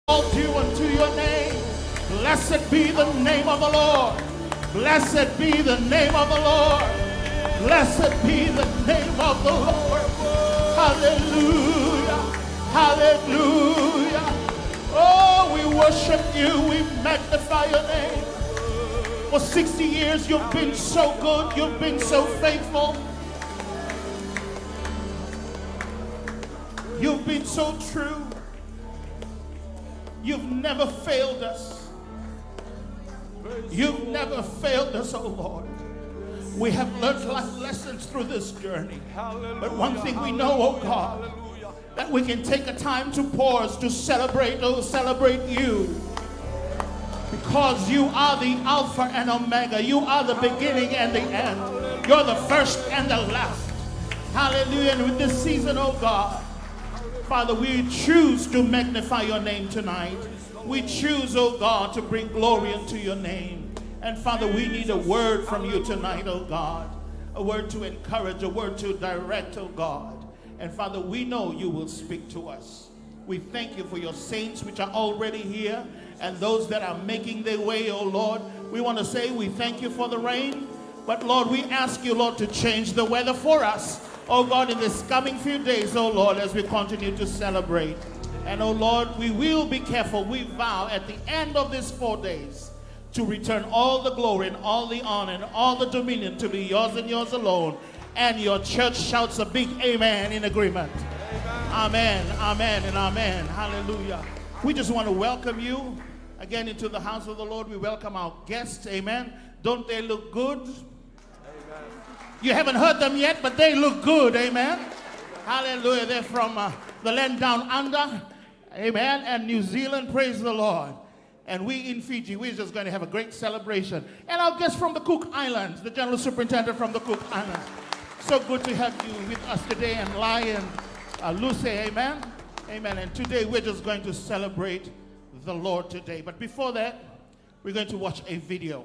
exalt you unto your name. Blessed be the name of the Lord. Blessed be the name of the Lord. Blessed be the name of the Lord. Hallelujah. Hallelujah. Oh, we worship you. We magnify your name. For 60 years, you've been so good. You've been so faithful. You've been so true. You've never failed us. You've never failed us, oh Lord. We have learned life lessons through this journey. But one thing we know, oh God, that we can take a time to pause, to celebrate, celebrate you. Because you are the Alpha and Omega. You are the beginning and the end. You're the first and the last. Hallelujah. And with this season, oh God, Father, we choose to magnify your name tonight. We choose, oh God, to bring glory into your name. And Father, we need a word from you tonight, oh God. A word to encourage, a word to direct, oh God. And Father, we know you will speak to us. We thank you for your saints which are already here and those that are making their way, oh Lord. We want to say we thank you for the rain. But Lord, we ask you, Lord, to change the weather for us. Oh God, in this coming few days, oh Lord, as we continue to celebrate. And oh Lord, we will be careful. We vow at the end of these 4 days to return all the glory and all the honor and all the dominion to be yours and yours alone. And your church shouts a big amen in agreement. Amen, amen, and amen. Hallelujah. We just want to welcome you again into the house of the Lord. We welcome our guests. Amen. Don't they look good? You haven't heard them yet, but they look good. Amen. Hallelujah. They're from the land down under. Amen. And New Zealand. Praise the Lord. And we in Fiji, we're just going to have a great celebration. And our guest from the Cook Islands, the General Superintendent from the Cook Islands. So good to have you with us today. And Lion, Lucy. Amen. Amen. And today we're just going to celebrate the Lord today. But before that, we're going to watch a video.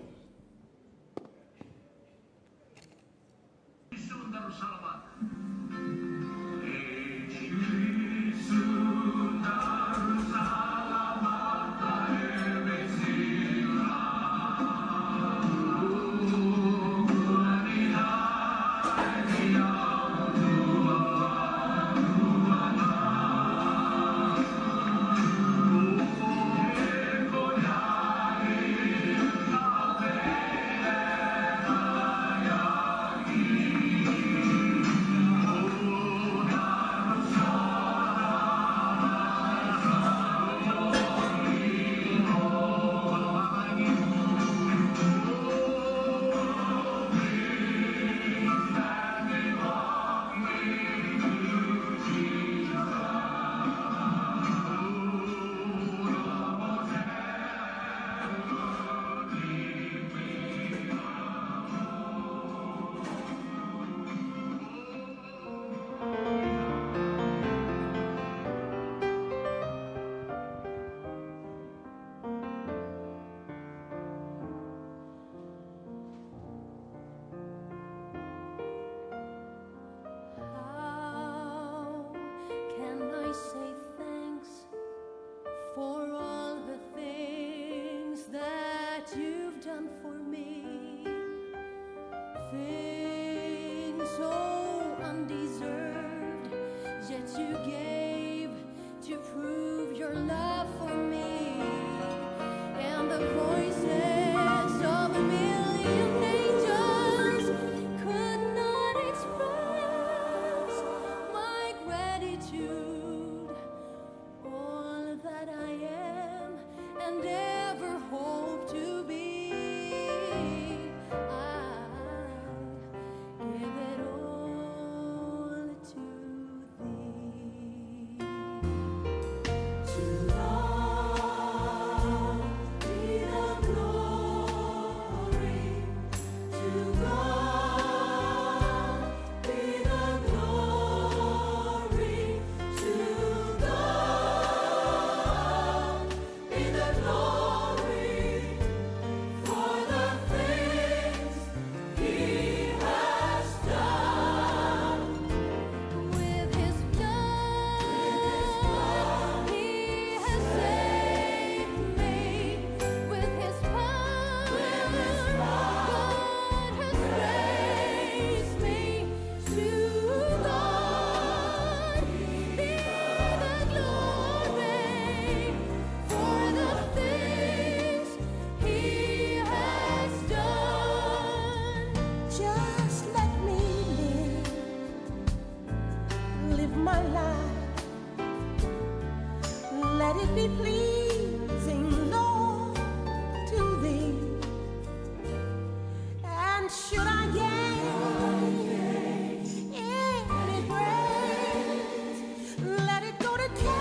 Give it all to thee. should I gain any praise? Let it go to Calvary.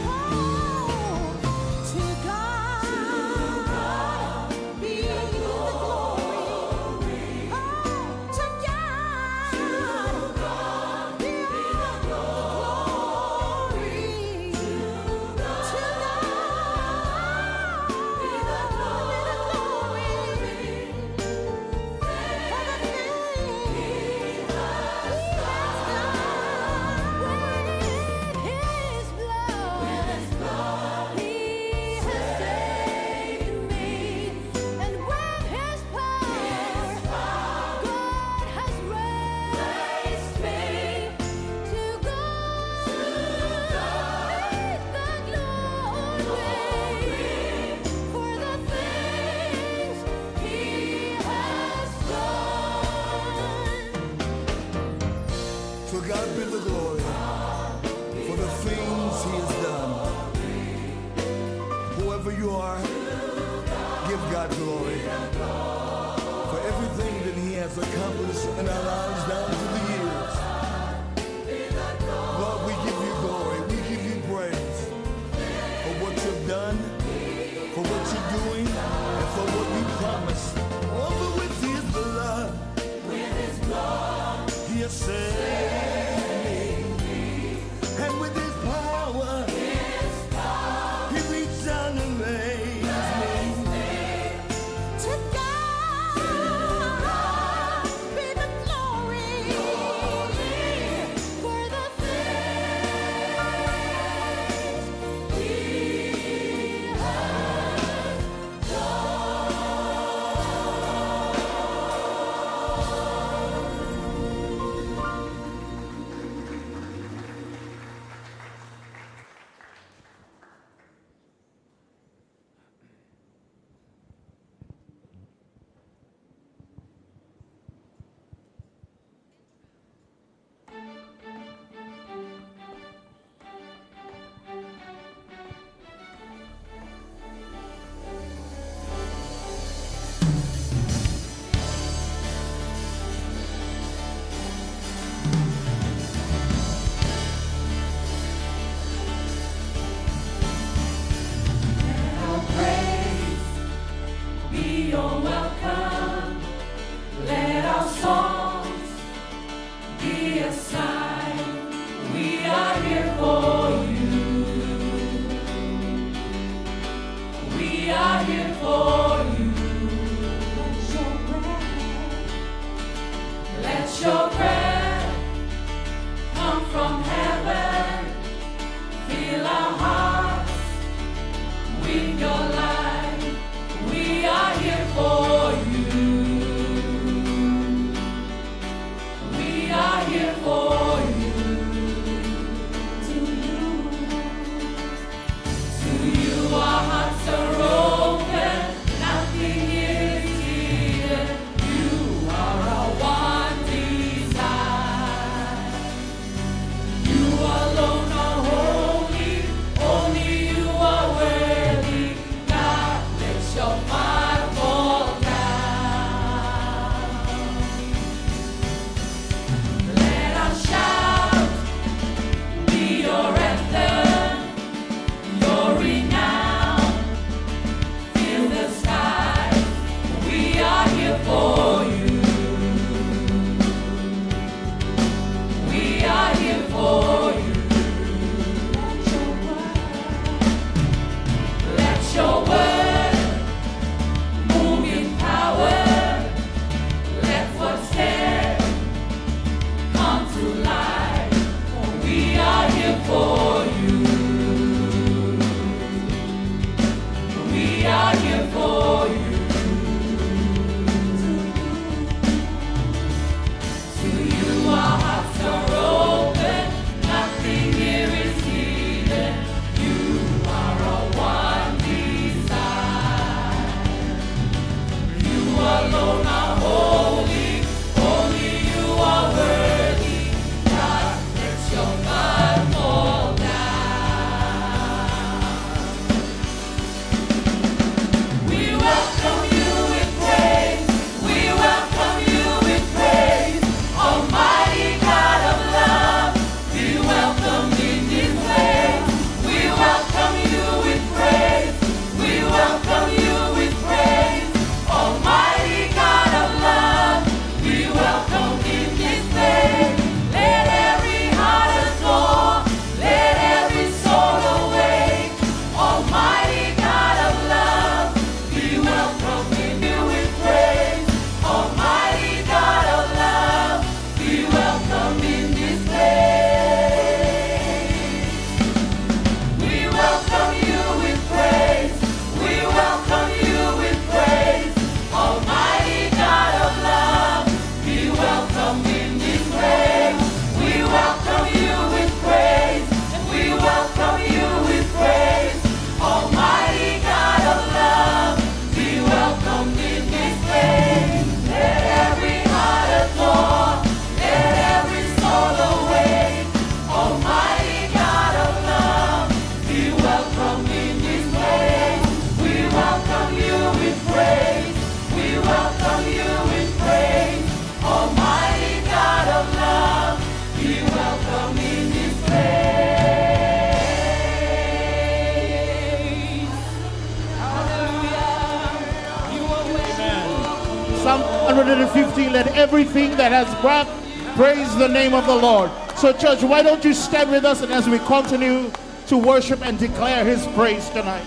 Oh, to God be the glory. Oh, to God be the glory. To God be the glory for the things He has done. With His blood, He has saved me, and with His power, God has raised me. To God be the glory for the things He has done. To God be the glory for the things He has done. Whoever you are, give God glory for everything that He has accomplished in our lives down through the years. Lord, we give you glory. We give you praise for what you've done, for what you're doing, and for what you promised. Over with His blood, He has saved me. And with His power, He reached down and raised me. To God be the glory. 150. Let everything that has breath praise the name of the Lord. So church, why don't you stand with us, and as we continue to worship and declare his praise tonight.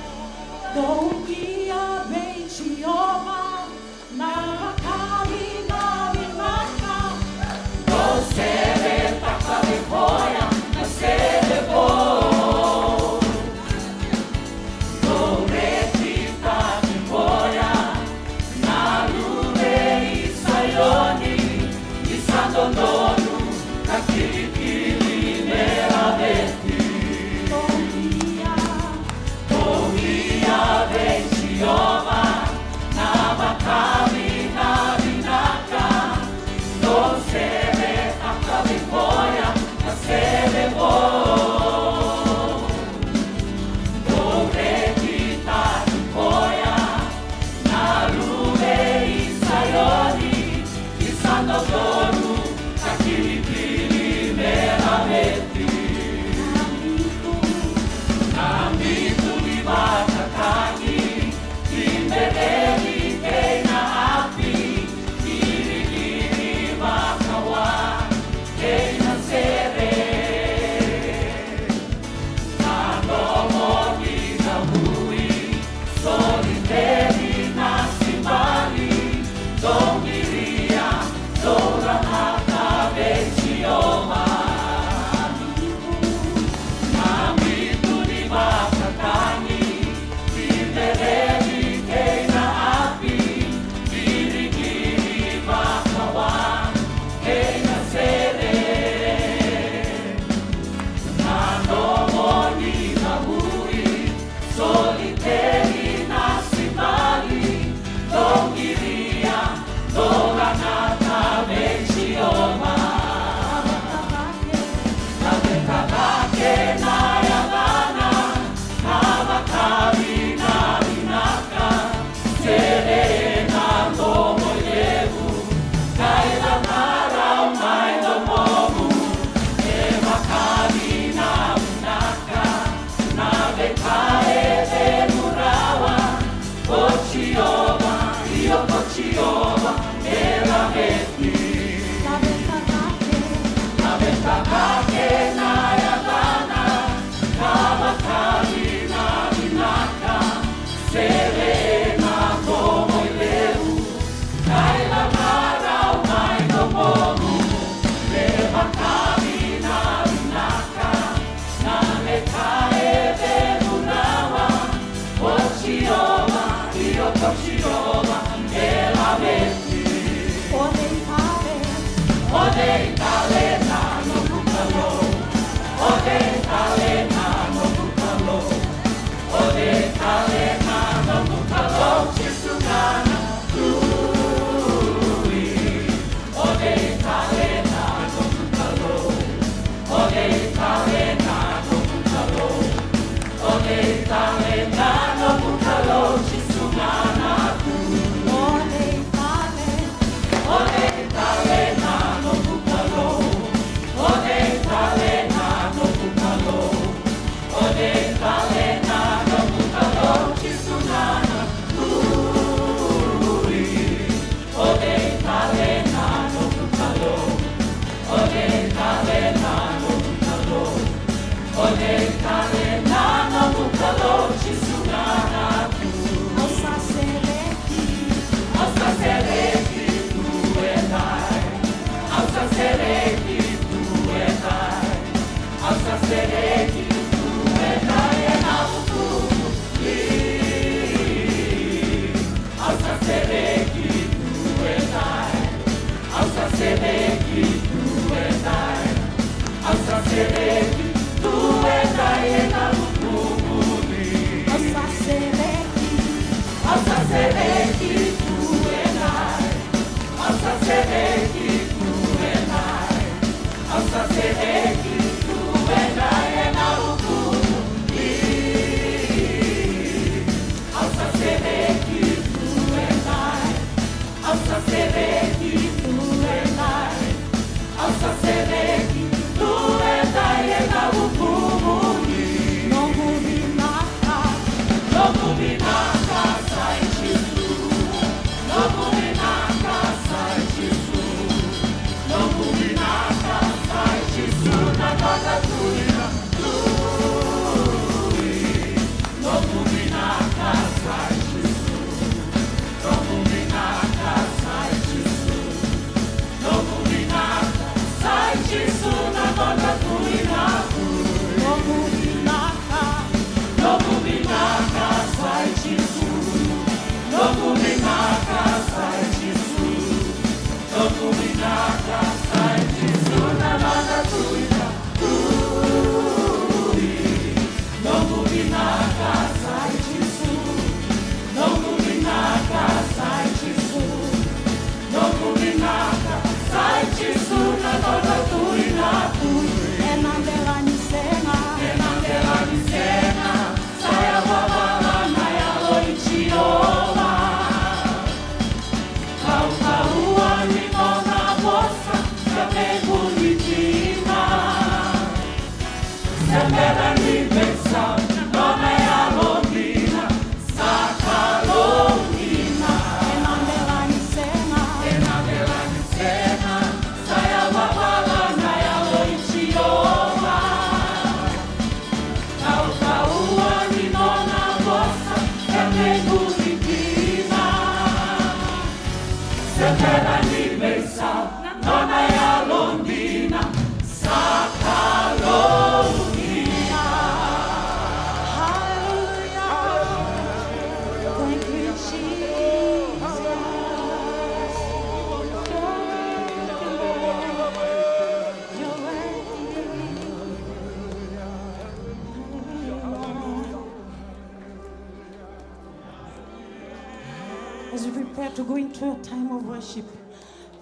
As we prepare to go into a time of worship,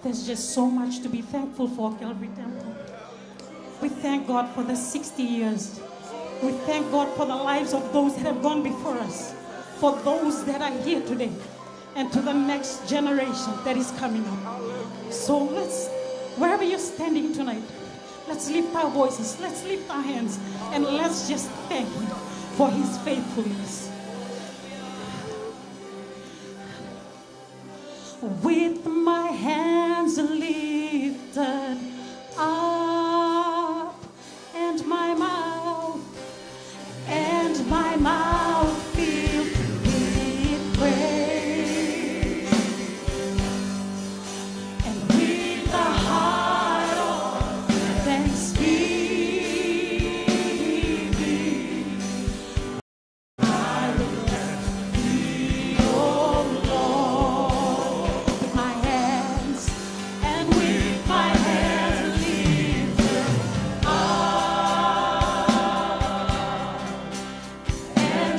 there's just so much to be thankful for, Calvary Temple. We thank God for the 60 years. We thank God for the lives of those that have gone before us, for those that are here today, and to the next generation that is coming up. So let's, wherever you're standing tonight, let's lift our voices, let's lift our hands, and let's just thank Him for His faithfulness. With my hands lifted up and my mouth filled with praise, and with the heart of thanksgiving, I will bless Thee, oh Lord, with my hands and with my hands lifted up and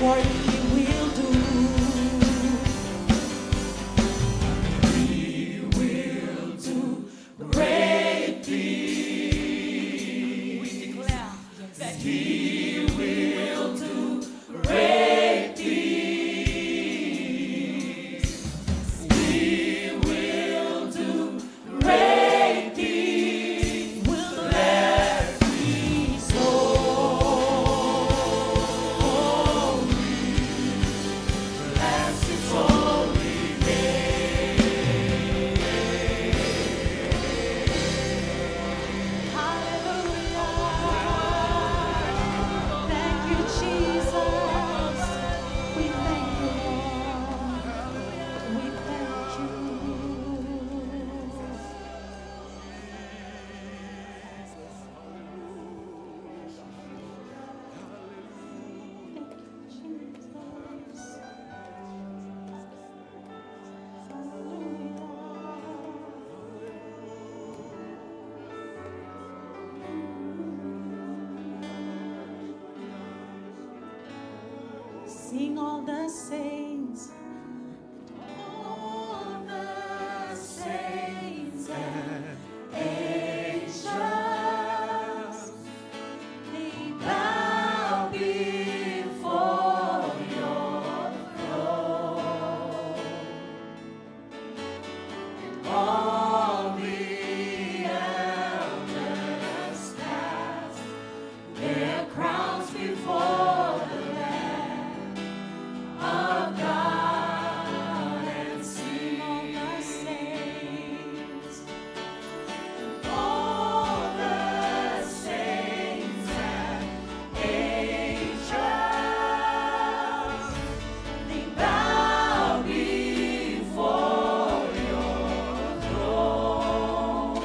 for He will do. He will do great things. We declare that He will do great things. He will do great things. Will let me so. Bless His holy name. Hallelujah. Thank you, Jesus. We thank you, Lord. We thank you. Sing all the saints, all the saints and angels, they bow before your throne. All the elders cast their crowns before the Lamb of God and sing all the saints. All the saints and angels, they bow before your throne.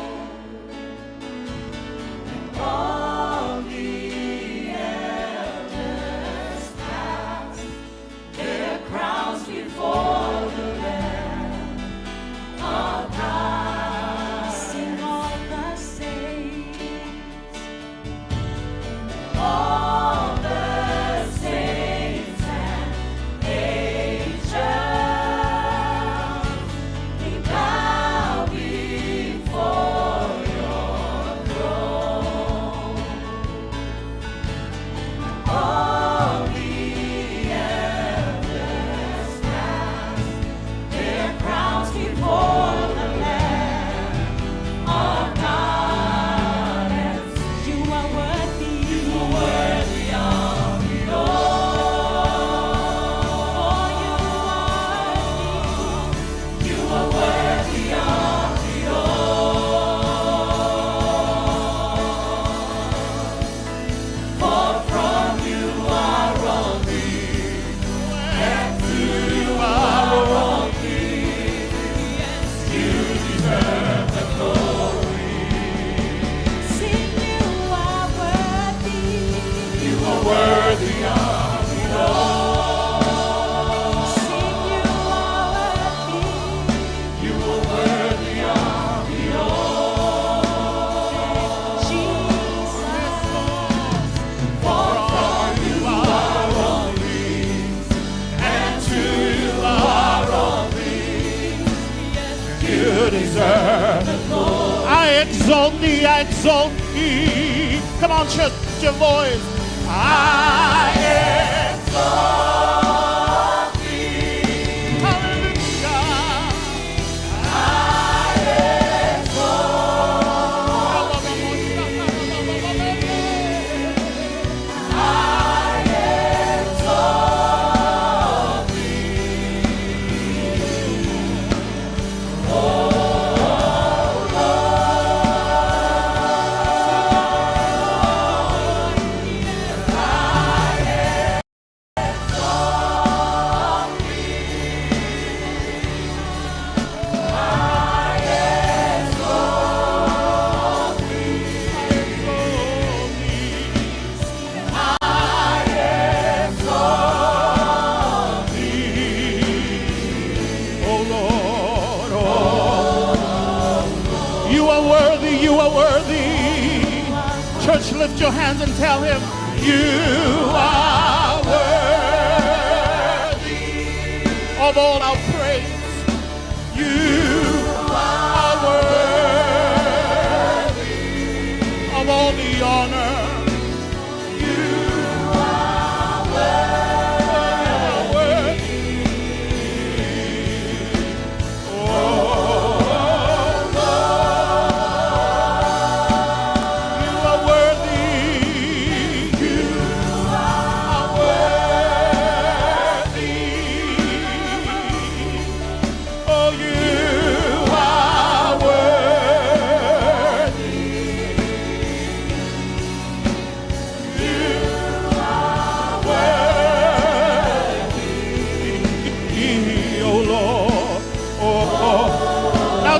All the elders cast their crowns before the Lamb of God. Sing all the saints, all the saints and angels, they bow before your throne. All the elders cast their crowns before the Lamb of God and sing, You are worthy. You are worthy of it all. You are worthy of it all. For from you are all things, and to you are all things. You deserve the glory. Sing, You are worthy. You are worthy of it all. Sing, You are worthy. You are worthy of it all. Jesus. For from you are all things, and to you are all things. You deserve the glory. I exalt thee, I exalt thee. Come on, church, lift your voice. I exalt thee. Hallelujah. I exalt thee. I exalt thee. Oh Church, lift your hands and tell him, you are worthy. of all our praise. You are worthy of all the honor.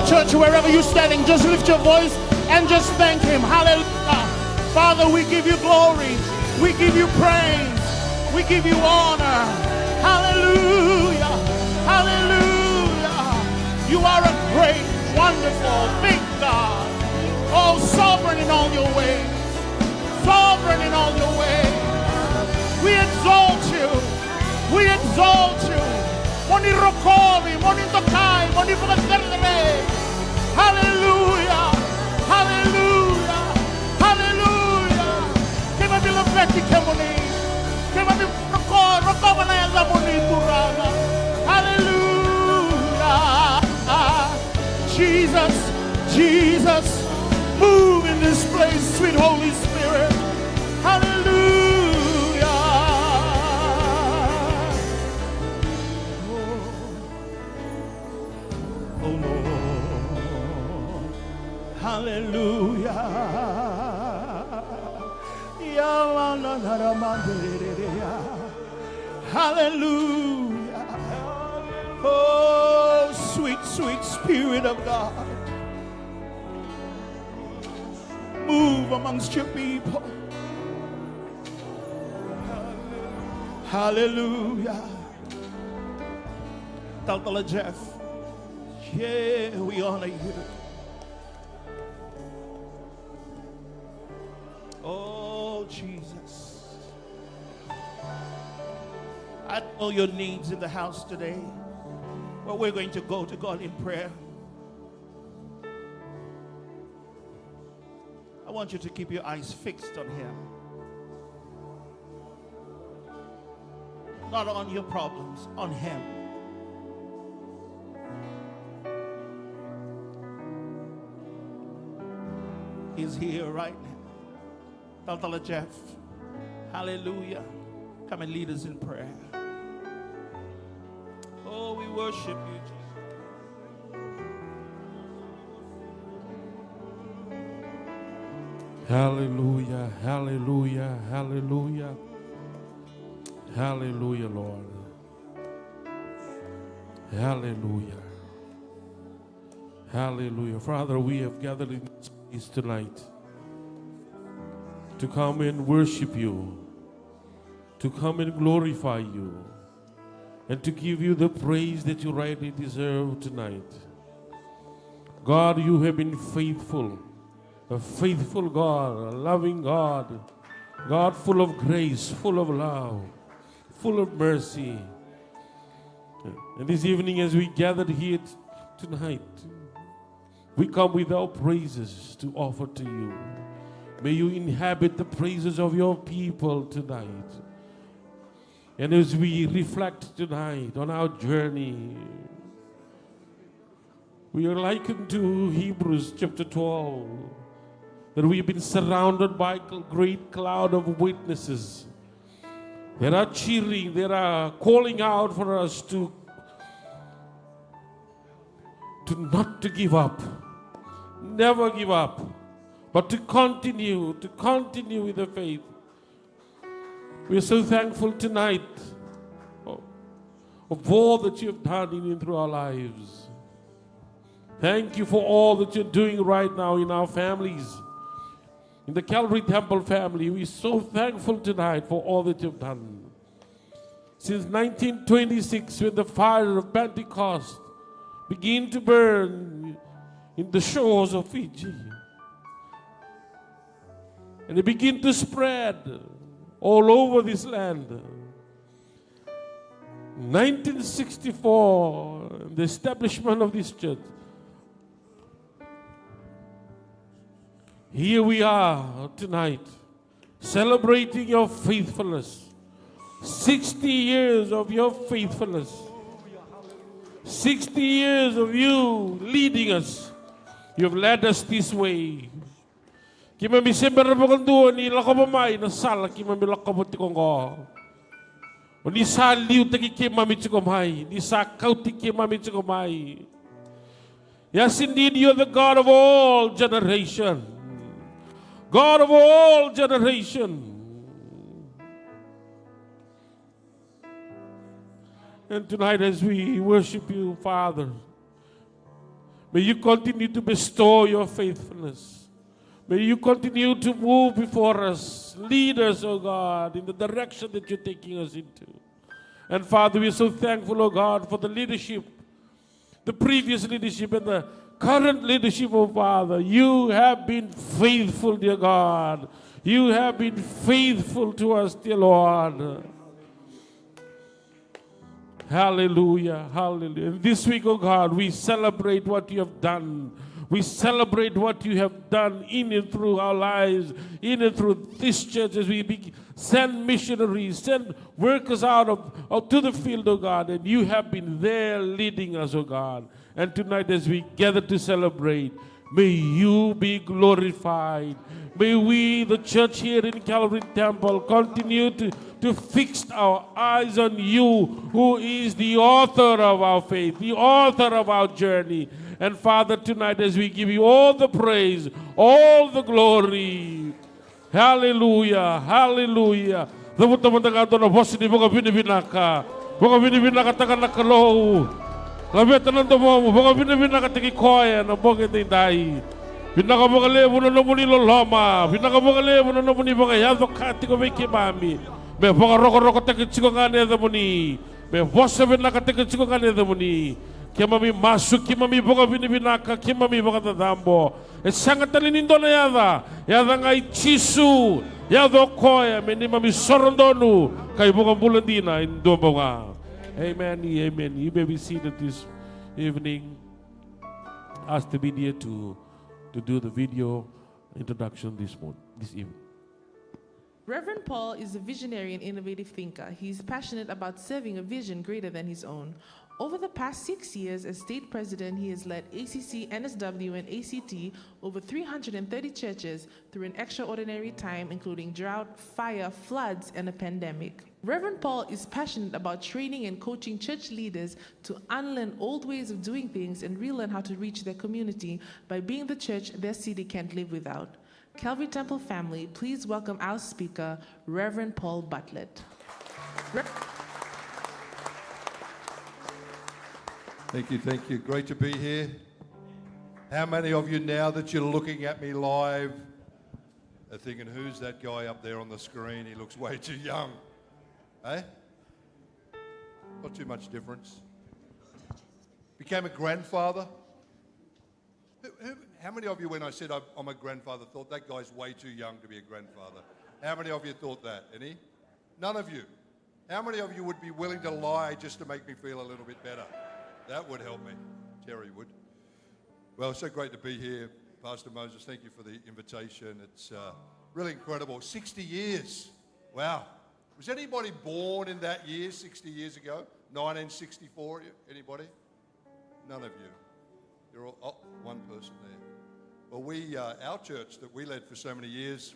Church, wherever you're standing, just lift your voice and just thank him. Hallelujah. Father, we give you glory. We give you praise. We give you honor. Hallelujah. Hallelujah. You are a great, wonderful, big God. Oh, sovereign in all your ways. Sovereign in all your ways. We exalt you. We exalt you. Moni rokovi, moni tokai, moni pagkakere. Hallelujah, hallelujah, hallelujah. Kema bilapeti kemoni, kema rokova na yalla moni turana. Hallelujah. Jesus, Jesus, move in this place, sweet Holy Spirit. Hallelujah. Hallelujah. Hallelujah. Oh, sweet, sweet Spirit of God. Move amongst your people. Hallelujah. Dr. Jeff, yeah, we honor you. Oh, Jesus. I know your needs in the house today, but we're going to go to God in prayer. I want you to keep your eyes fixed on him. Not on your problems, on him. He's here right now. Dr. Jeff, hallelujah. Come and lead us in prayer. Oh, we worship you, Jesus. Hallelujah, hallelujah, hallelujah. Hallelujah, Lord. Hallelujah. Hallelujah. Father, we have gathered in this place tonight to come and worship you, to come and glorify you, and to give you the praise that you rightly deserve tonight. God, you have been faithful, a faithful God, a loving God, God full of grace, full of love, full of mercy. And this evening as we gathered here tonight, we come with our praises to offer to you. May you inhabit the praises of your people tonight. And as we reflect tonight on our journey, we are likened to Hebrews chapter 12, that we've been surrounded by a great cloud of witnesses. They are cheering, they are calling out for us to not to give up, never give up, but to continue with the faith. We are so thankful tonight of all that you have done in and through our lives. Thank you for all that you're doing right now in our families. In the Calvary Temple family, we're so thankful tonight for all that you've done. Since 1926, when the fire of Pentecost began to burn in the shores of Fiji, and it began to spread all over this land. 1964, the establishment of this church. Here we are tonight, celebrating your faithfulness. 60 years of your faithfulness. 60 years of you leading us. You've led us this way. Kima mi sember bakandu ni lakabamay na sala kima mi lakabot kongo. Ni sa liu taki kima mi chikomai, ni sa kauti kima mi chikomai. Yes, indeed, you're the God of all generation. God of all generation. And tonight as we worship you, Father, may you continue to bestow your faithfulness. May you continue to move before us, lead us, oh God, in the direction that you're taking us into. And Father, we're so thankful, oh God, for the leadership, the previous leadership and the current leadership, oh Father. You have been faithful, dear God. You have been faithful to us, dear Lord. Hallelujah, hallelujah. And this week, oh God, we celebrate what you have done. We celebrate what you have done in and through our lives, in and through this church as we send missionaries, send workers out to the field, oh God. And you have been there leading us, oh God. And tonight as we gather to celebrate, may you be glorified. May we, the church here in Calvary Temple, continue to fix our eyes on you, who is the author of our faith, the author of our journey. And Father, tonight as we give you all the praise, all the glory. Hallelujah, hallelujah. Labetan ng mo, baka binakatiki koya na bogit indai. Binakabogale mo na muni loloma, binakabogale mo na muni baka yazo kati ko beki mami. Be baka roko tekitsiko ngane da muni. Be bossa binakatekitsiko ngane da muni. Kaya mami masuk, kaya mami baka binaka, kaya mami baka tadambo. Sangat talinindo na yada ngay chisu, yado koya, meni mami sorondonu, kay bukang bulandina, indo nga. Amen, amen. You may be seated this evening. Asked to be here to do the video introduction this evening. Reverend Paul is a visionary and innovative thinker. He is passionate about serving a vision greater than his own. Over the past 6 years as state president, he has led ACC, NSW, and ACT over 330 churches through an extraordinary time, including drought, fire, floods, and a pandemic. Reverend Paul is passionate about training and coaching church leaders to unlearn old ways of doing things and relearn how to reach their community by being the church their city can't live without. Calvary Temple family, please welcome our speaker, Reverend Paul Bartlett. Thank you. Great to be here. How many of you, now that you're looking at me live, are thinking, who's that guy up there on the screen? He looks way too young. Eh? Not too much difference. Became a grandfather. How many of you, when I said I'm a grandfather, thought that guy's way too young to be a grandfather? How many of you thought that? Any? None of you. How many of you would be willing to lie just to make me feel a little bit better? That would help me. Terry would. Well, it's so great to be here. Pastor Moses, thank you for the invitation. It's really incredible. 60 years. Wow. Was anybody born in that year, 60 years ago? 1964? Anybody? None of you. You're all, one person there. Well, our church that we led for so many years,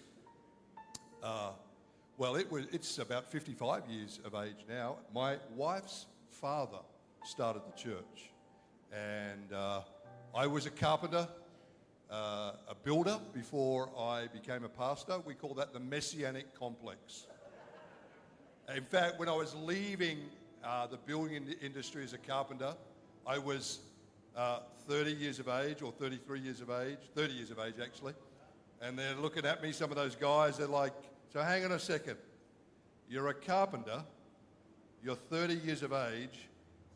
it's about 55 years of age now. My wife's father started the church, and I was a carpenter, a builder before I became a pastor. We call that the Messianic complex. In fact, when I was leaving the building industry as a carpenter, I was 30 years of age, or 33 years of age, 30 years of age actually, and they're looking at me, some of those guys, they're like, so hang on a second, you're a carpenter, you're 30 years of age,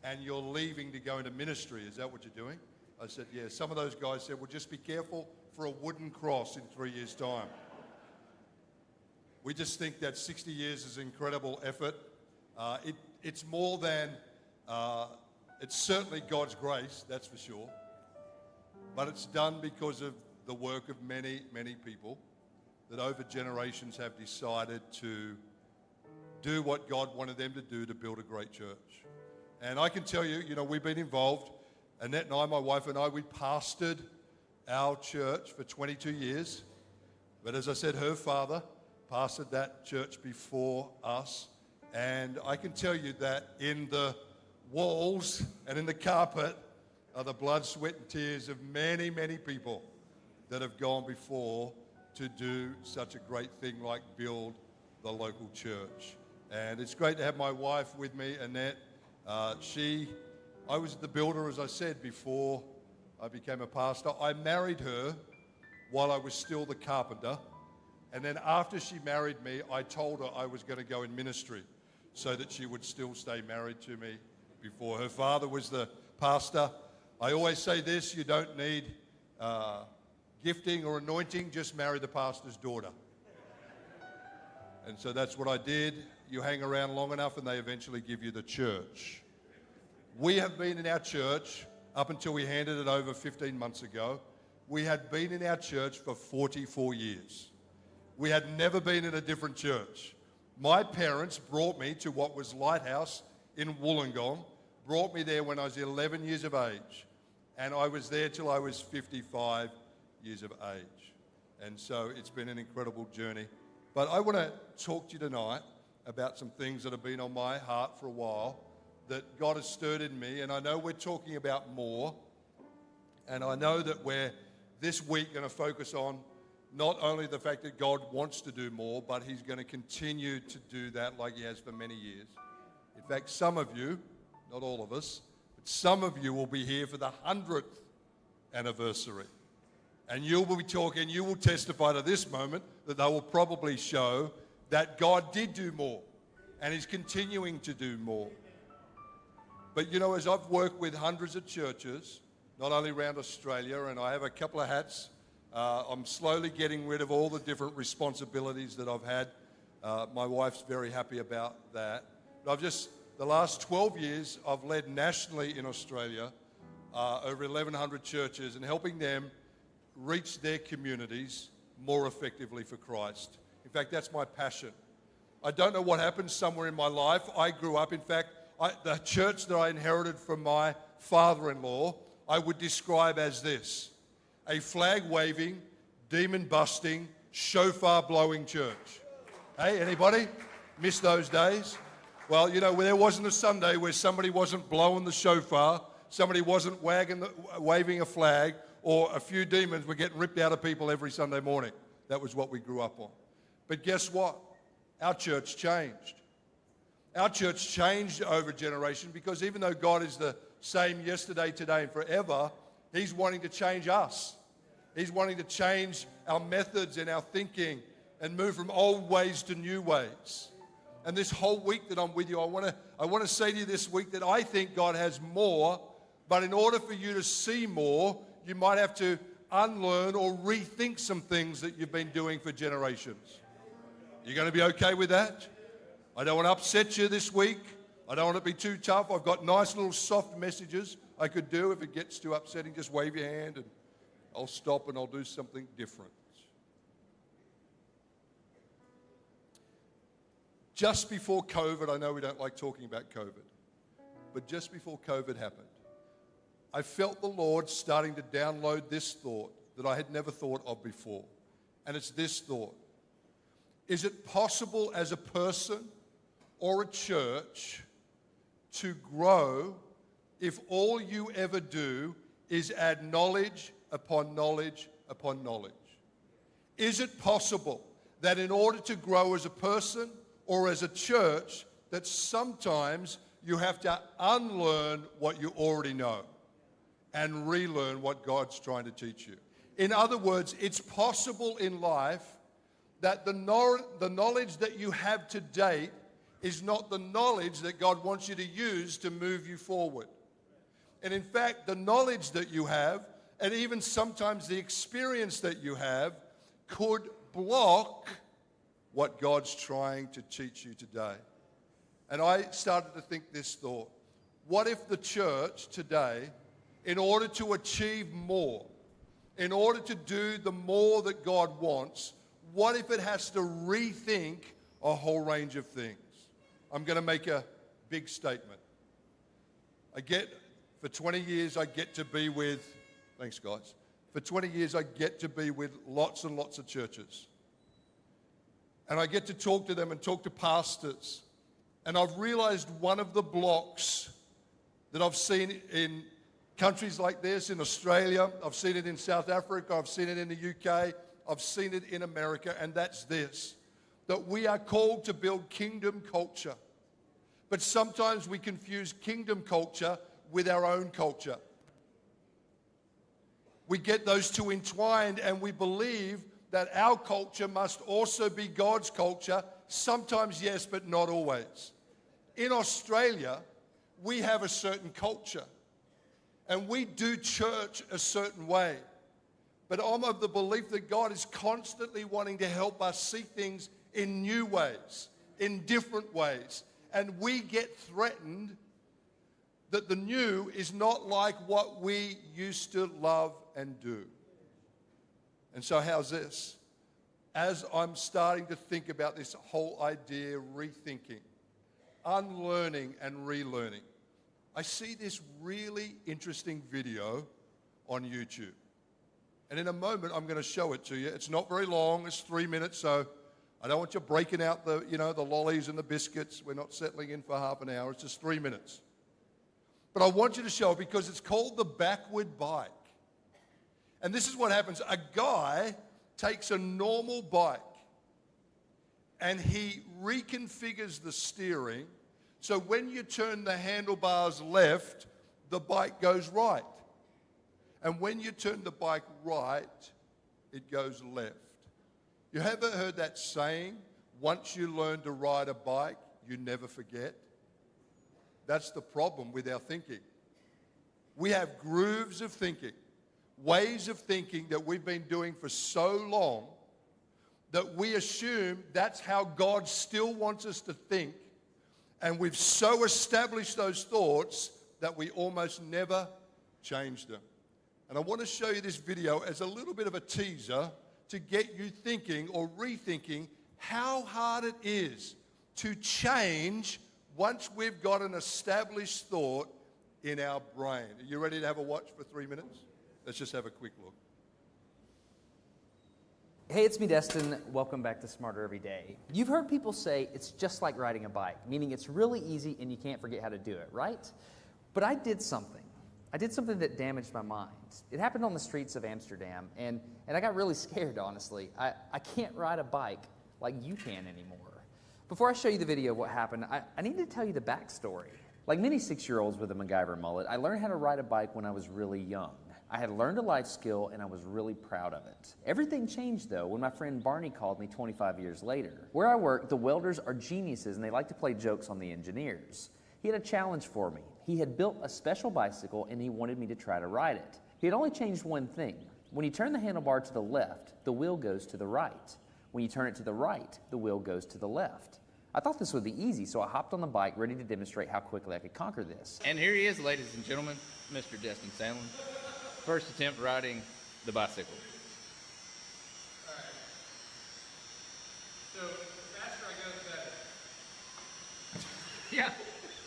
and you're leaving to go into ministry. Is that what you're doing? I said, yeah. Some of those guys said, well, just be careful for a wooden cross in 3 years' time. We just think that 60 years is incredible effort. it's more than, it's certainly God's grace, that's for sure. But it's done because of the work of many, many people that over generations have decided to do what God wanted them to do to build a great church. And I can tell you, we've been involved. Annette and I, my wife and I, we pastored our church for 22 years. But as I said, her father pastored that church before us. And I can tell you that in the walls and in the carpet are the blood, sweat, and tears of many, many people that have gone before to do such a great thing like build the local church. And it's great to have my wife with me, Annette. I was the builder, as I said, before I became a pastor. I married her while I was still the carpenter. And then after she married me, I told her I was going to go in ministry so that she would still stay married to me before. Her father was the pastor. I always say this, you don't need gifting or anointing, just marry the pastor's daughter. And so that's what I did. You hang around long enough and they eventually give you the church. We have been in our church up until we handed it over 15 months ago. We had been in our church for 44 years. We had never been in a different church. My parents brought me to what was Lighthouse in Wollongong, brought me there when I was 11 years of age. And I was there till I was 55 years of age. And so it's been an incredible journey. But I want to talk to you tonight about some things that have been on my heart for a while that God has stirred in me. And I know we're talking about more. And I know that we're this week going to focus on not only the fact that God wants to do more, but he's going to continue to do that like he has for many years. In fact, some of you, not all of us, but some of you will be here for the 100th anniversary. And you will be talking, you will testify to this moment that they will probably show that God did do more and is continuing to do more. But as I've worked with hundreds of churches, not only around Australia, and I have a couple of hats, I'm slowly getting rid of all the different responsibilities that I've had. My wife's very happy about that. But the last 12 years, I've led nationally in Australia over 1,100 churches and helping them reach their communities more effectively for Christ. In fact, that's my passion. I don't know what happened somewhere in my life. I grew up, in fact, the church that I inherited from my father-in-law, I would describe as this: a flag-waving, demon-busting, shofar-blowing church. Hey, anybody miss those days? Well, there wasn't a Sunday where somebody wasn't blowing the shofar, somebody wasn't waving a flag, or a few demons were getting ripped out of people every Sunday morning. That was what we grew up on. But guess what? Our church changed. Our church changed over generation because even though God is the same yesterday, today, and forever, he's wanting to change us. He's wanting to change our methods and our thinking and move from old ways to new ways. And this whole week that I'm with you, I want to say to you this week that I think God has more, but in order for you to see more, you might have to unlearn or rethink some things that you've been doing for generations. You going to be okay with that? I don't want to upset you this week. I don't want to be too tough. I've got nice little soft messages I could do. If it gets too upsetting, just wave your hand and I'll stop and I'll do something different. Just before COVID, I know we don't like talking about COVID, but just before COVID happened, I felt the Lord starting to download this thought that I had never thought of before. And it's this thought: is it possible as a person or a church to grow if all you ever do is add knowledge upon knowledge upon knowledge? Is it possible that in order to grow as a person or as a church, that sometimes you have to unlearn what you already know and relearn what God's trying to teach you? In other words, it's possible in life that the knowledge that you have to date is not the knowledge that God wants you to use to move you forward. And in fact, the knowledge that you have, and even sometimes the experience that you have, could block what God's trying to teach you today. And I started to think this thought. What if the church today, in order to achieve more, in order to do the more that God wants, what if it has to rethink a whole range of things? I'm going to make a big statement. For 20 years, I get to be with, thanks guys, for 20 years, I get to be with lots and lots of churches. And I get to talk to them and talk to pastors. And I've realized one of the blocks that I've seen in countries like this, in Australia, I've seen it in South Africa, I've seen it in the UK, I've seen it in America, and that's this, that we are called to build kingdom culture. But sometimes we confuse kingdom culture with our own culture. We get those two entwined, and we believe that our culture must also be God's culture. Sometimes yes, but not always. In Australia, we have a certain culture, and we do church a certain way. But I'm of the belief that God is constantly wanting to help us see things in new ways, in different ways. And we get threatened that the new is not like what we used to love and do. And so how's this? As I'm starting to think about this whole idea, rethinking, unlearning and relearning, I see this really interesting video on YouTube. And in a moment, I'm going to show it to you. It's not very long. It's 3 minutes, so I don't want you breaking out the lollies and the biscuits. We're not settling in for half an hour. It's just 3 minutes. But I want you to show it because it's called the backward bike. And this is what happens. A guy takes a normal bike and he reconfigures the steering so when you turn the handlebars left, the bike goes right. And when you turn the bike right, it goes left. You ever heard that saying, once you learn to ride a bike, you never forget? That's the problem with our thinking. We have grooves of thinking, ways of thinking that we've been doing for so long that we assume that's how God still wants us to think. And we've so established those thoughts that we almost never change them. And I want to show you this video as a little bit of a teaser to get you thinking or rethinking how hard it is to change once we've got an established thought in our brain. Are you ready to have a watch for 3 minutes? Let's just have a quick look. Hey, it's me, Destin. Welcome back to Smarter Every Day. You've heard people say it's just like riding a bike, meaning it's really easy and you can't forget how to do it, right? But I did something. I did something that damaged my mind. It happened on the streets of Amsterdam, and I got really scared, honestly. I can't ride a bike like you can anymore. Before I show you the video of what happened, I need to tell you the backstory. Like many 6-year-olds with a MacGyver mullet, I learned how to ride a bike when I was really young. I had learned a life skill, and I was really proud of it. Everything changed, though, when my friend Barney called me 25 years later. Where I work, the welders are geniuses, and they like to play jokes on the engineers. He had a challenge for me. He had built a special bicycle, and he wanted me to try to ride it. He had only changed one thing. When you turn the handlebar to the left, the wheel goes to the right. When you turn it to the right, the wheel goes to the left. I thought this would be easy, so I hopped on the bike, ready to demonstrate how quickly I could conquer this. And here he is, ladies and gentlemen, Mr. Destin Sandlin. First attempt riding the bicycle. All right. So the faster I go, the better.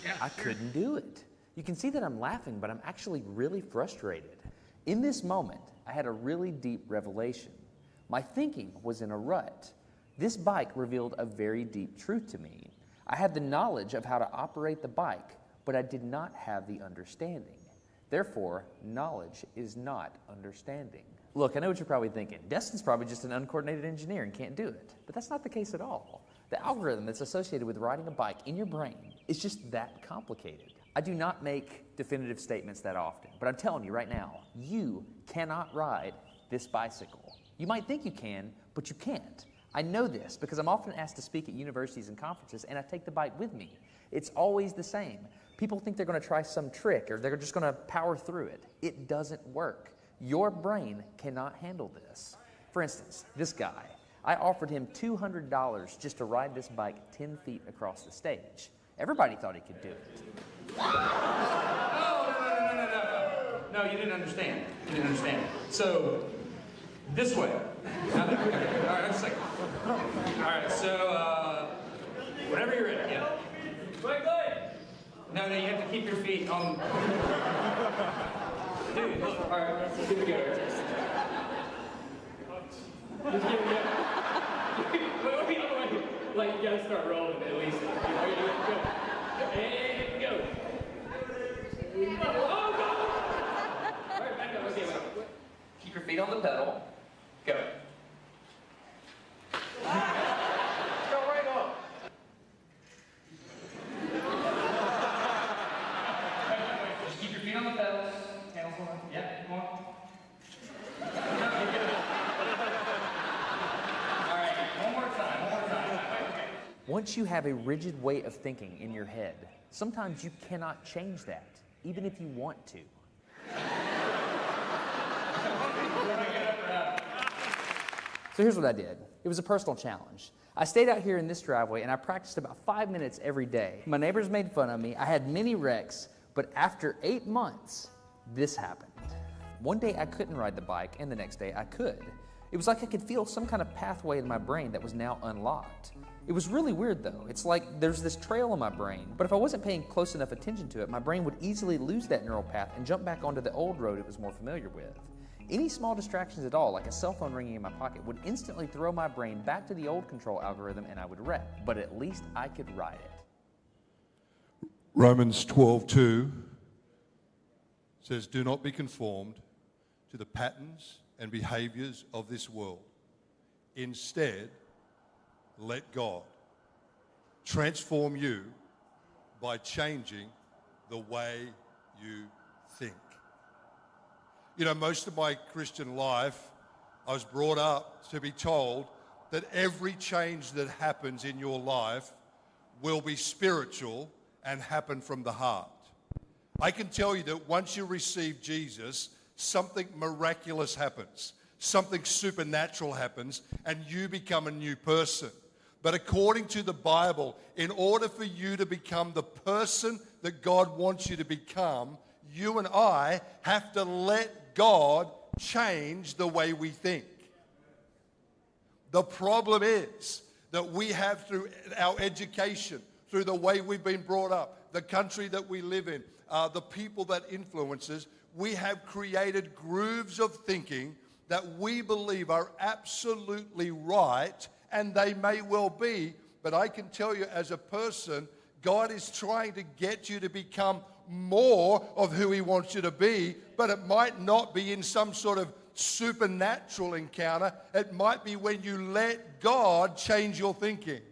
Yeah. I couldn't do it. You can see that I'm laughing, but I'm actually really frustrated. In this moment, I had a really deep revelation. My thinking was in a rut. This bike revealed a very deep truth to me. I had the knowledge of how to operate the bike, but I did not have the understanding. Therefore, knowledge is not understanding. Look, I know what you're probably thinking. Destin's probably just an uncoordinated engineer and can't do it. But that's not the case at all. The algorithm that's associated with riding a bike in your brain is just that complicated. I do not make definitive statements that often, but I'm telling you right now, you cannot ride this bicycle. You might think you can, but you can't. I know this because I'm often asked to speak at universities and conferences, and I take the bike with me. It's always the same. People think they're going to try some trick or they're just going to power through it. It doesn't work. Your brain cannot handle this. For instance, this guy, I offered him $200 just to ride this bike 10 feet across the stage. Everybody thought he could do it. No, you didn't understand. You didn't understand. So, this way. Now that, okay. All right, just a second. All right, so, whenever you're ready, yeah. Wait. No, you have to keep your feet on. Dude, look. All right, let's give it a go. Just give it a go. Wait. Like, you gotta start rolling at least. Okay, go. And go. Oh, go! All right, back up. Okay, wait. Keep your feet on the pedal. Go. Go right off. Just keep your feet on the pedals. Handles on. Yeah, come on. All right, one more time. Okay. Once you have a rigid way of thinking in your head, sometimes you cannot change that, even if you want to. So here's what I did. It was a personal challenge. I stayed out here in this driveway and I practiced about 5 minutes every day. My neighbors made fun of me. I had many wrecks, but after 8 months, this happened. One day I couldn't ride the bike and the next day I could. It was like I could feel some kind of pathway in my brain that was now unlocked. It was really weird though. It's like there's this trail in my brain, but if I wasn't paying close enough attention to it, my brain would easily lose that neural path and jump back onto the old road it was more familiar with. Any small distractions at all, like a cell phone ringing in my pocket, would instantly throw my brain back to the old control algorithm and I would wreck. But at least I could ride it. Romans 12:2 says, "Do not be conformed to the patterns and behaviors of this world. Instead, let God transform you by changing the way you think." You know, most of my Christian life, I was brought up to be told that every change that happens in your life will be spiritual and happen from the heart. I can tell you that once you receive Jesus, something miraculous happens. Something supernatural happens and you become a new person. But according to the Bible, in order for you to become the person that God wants you to become, you and I have to let God change the way we think. The problem is that we have, through our education, through the way we've been brought up, the country that we live in, the people that influence us, we have created grooves of thinking that we believe are absolutely right, and they may well be, but I can tell you as a person, God is trying to get you to become more of who He wants you to be, but it might not be in some sort of supernatural encounter. It might be when you let God change your thinking.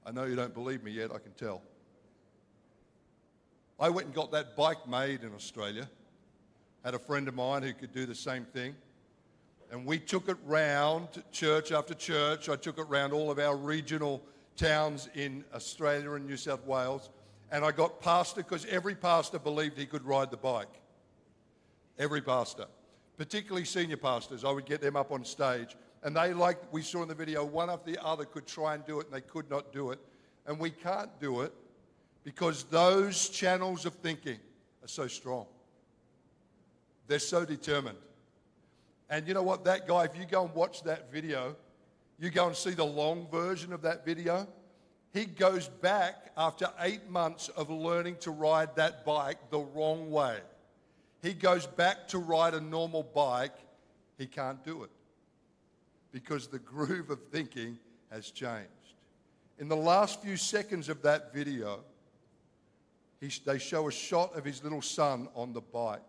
I know you don't believe me yet, I can tell. I went and got that bike made in Australia. Had a friend of mine who could do the same thing. And we took it round church after church. I took it round all of our regional towns in Australia and New South Wales. And I got pastor, because every pastor believed he could ride the bike. Every pastor. Particularly senior pastors. I would get them up on stage. And they, like we saw in the video, one after the other could try and do it, and they could not do it. And we can't do it because those channels of thinking are so strong. They're so determined. And you know what? That guy, if you go and watch that video, you go and see the long version of that video, he goes back after 8 months of learning to ride that bike the wrong way. He goes back to ride a normal bike. He can't do it because the groove of thinking has changed. In the last few seconds of that video, they show a shot of his little son on the bike.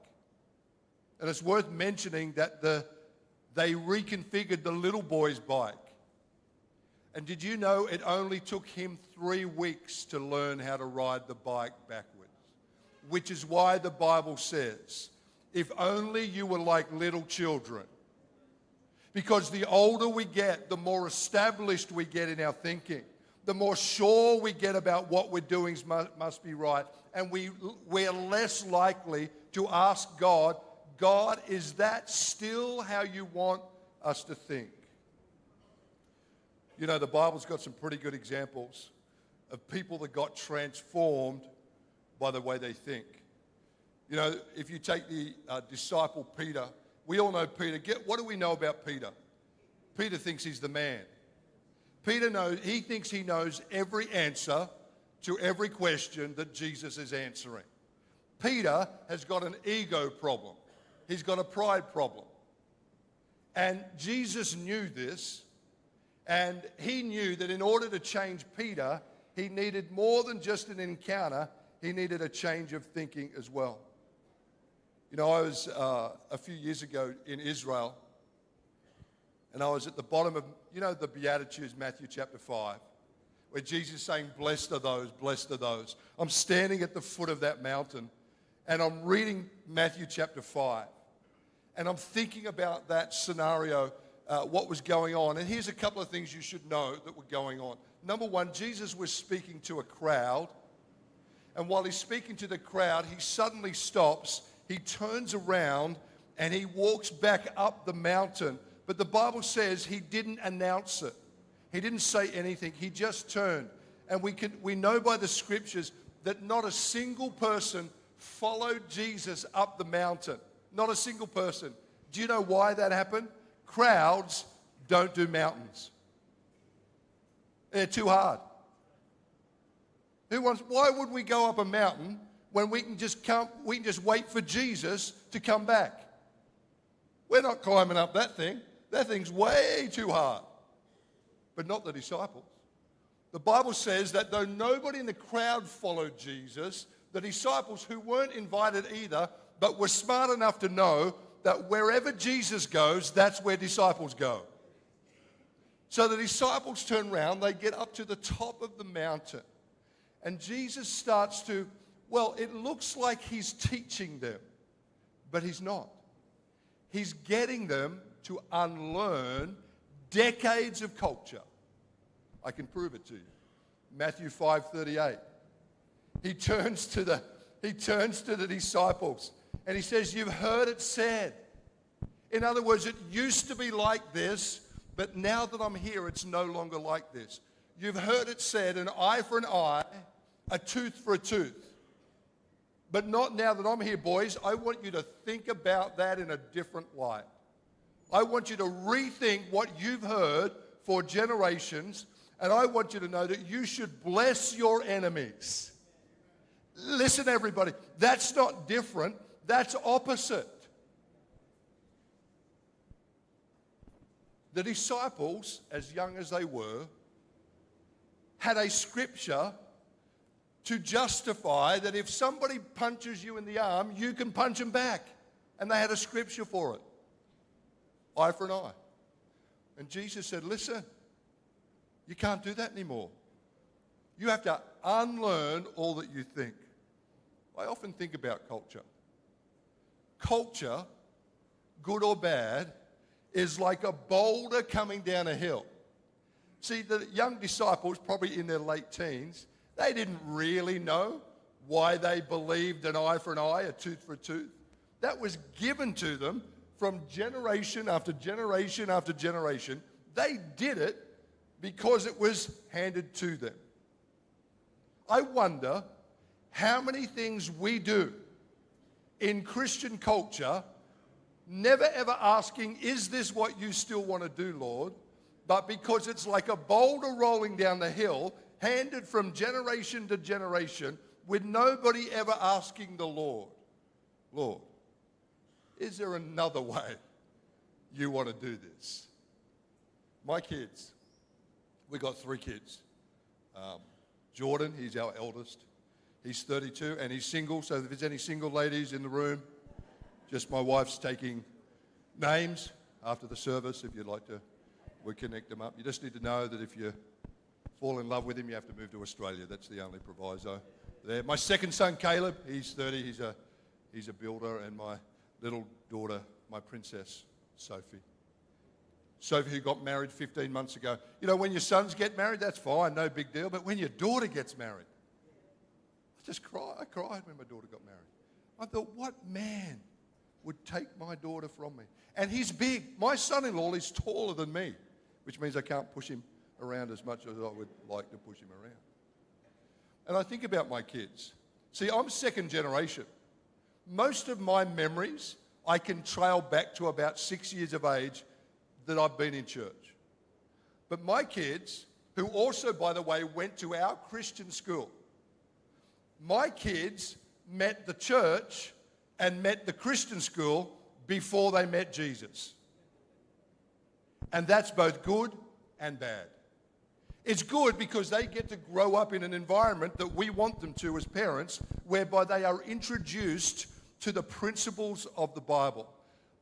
And it's worth mentioning that they reconfigured the little boy's bike. And did you know it only took him 3 weeks to learn how to ride the bike backwards? Which is why the Bible says, if only you were like little children. Because the older we get, the more established we get in our thinking. The more sure we get about what we're doing must be right. And we're less likely to ask God, God, is that still how you want us to think? You know, the Bible's got some pretty good examples of people that got transformed by the way they think. You know, if you take the disciple Peter, we all know Peter. What do we know about Peter? Peter thinks he's the man. He thinks he knows every answer to every question that Jesus is answering. Peter has got an ego problem. He's got a pride problem. And Jesus knew this, and he knew that in order to change Peter, he needed more than just an encounter. He needed a change of thinking as well. You know, I was a few years ago in Israel, and I was at the bottom of, you know, the Beatitudes, Matthew chapter 5, where Jesus is saying, blessed are those, blessed are those. I'm standing at the foot of that mountain, and I'm reading Matthew chapter 5, and I'm thinking about that scenario, what was going on. And here's a couple of things you should know that were going on. Number one, Jesus was speaking to a crowd, and while he's speaking to the crowd, he suddenly stops, he turns around, and he walks back up the mountain. But the Bible says he didn't announce it. He didn't say anything. He just turned. And we know by the scriptures that not a single person followed Jesus up the mountain. Not a single person. Do you know why that happened? Crowds don't do mountains. They're too hard. Why would we go up a mountain when we can just wait for Jesus to come back? We're not climbing up that thing. That thing's way too hard. But not the disciples. The Bible says that though nobody in the crowd followed Jesus, the disciples who weren't invited either, but were smart enough to know that wherever Jesus goes, that's where disciples go. So the disciples turn around, they get up to the top of the mountain, and Jesus starts to, well, it looks like he's teaching them, but he's not. He's getting them to unlearn decades of culture. I can prove it to you. Matthew 5:38. He turns to the disciples and he says, you've heard it said. In other words, it used to be like this, but now that I'm here, it's no longer like this. You've heard it said, an eye for an eye, a tooth for a tooth. But not now that I'm here, boys. I want you to think about that in a different light. I want you to rethink what you've heard for generations, and I want you to know that you should bless your enemies. Listen, everybody, that's not different, that's opposite. The disciples, as young as they were, had a scripture to justify that if somebody punches you in the arm, you can punch them back. And they had a scripture for it. Eye for an eye. And Jesus said, listen, you can't do that anymore. You have to unlearn all that you think. I often think about culture. Culture, good or bad, is like a boulder coming down a hill. See, the young disciples, probably in their late teens, they didn't really know why they believed an eye for an eye, a tooth for a tooth. That was given to them from generation after generation after generation. They did it because it was handed to them. I wonder how many things we do in Christian culture, never ever asking, is this what you still want to do, Lord? But because it's like a boulder rolling down the hill, handed from generation to generation, with nobody ever asking the Lord, Lord, is there another way you want to do this? My kids, we got 3 kids. Jordan, he's our eldest. He's 32 and he's single, so if there's any single ladies in the room, just my wife's taking names after the service. If you'd like to, we'll connect them up. You just need to know that if you fall in love with him, you have to move to Australia. That's the only proviso there. My second son, Caleb, he's 30. He's a builder. And my little daughter, my princess, Sophie. Sophie, who got married 15 months ago. You know, when your sons get married, that's fine, no big deal. But when your daughter gets married, I cried when my daughter got married. I thought, what man would take my daughter from me? And he's big. My son-in-law is taller than me, which means I can't push him around as much as I would like to push him around. And I think about my kids. See, I'm second generation. Most of my memories I can trail back to about 6 years of age that I've been in church. But my kids, who also, by the way, went to our Christian school, my kids met the church and met the Christian school before they met Jesus. And that's both good and bad. It's good because they get to grow up in an environment that we want them to as parents, whereby they are introduced to the principles of the Bible.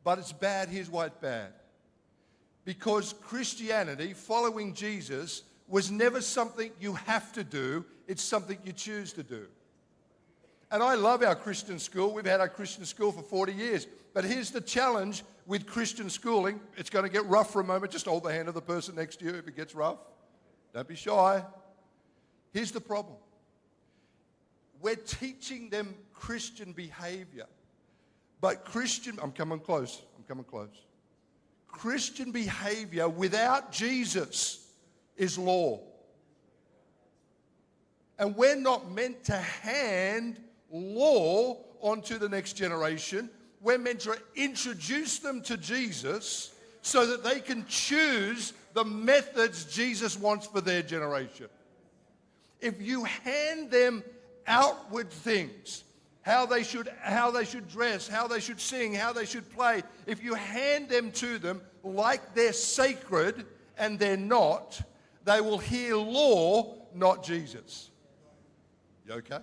But it's bad. Here's why it's bad. Because Christianity, following Jesus, was never something you have to do. It's something you choose to do. And I love our Christian school. We've had our Christian school for 40 years. But here's the challenge with Christian schooling. It's going to get rough for a moment. Just hold the hand of the person next to you if it gets rough. Don't be shy. Here's the problem. We're teaching them Christian behavior. But I'm coming close. Christian behavior without Jesus is law. And we're not meant to hand law onto the next generation. We're meant to introduce them to Jesus so that they can choose the methods Jesus wants for their generation. If you hand them outward things, how they should dress, how they should sing, how they should play, if you hand them to them like they're sacred and they're not, they will hear law, not Jesus. You okay?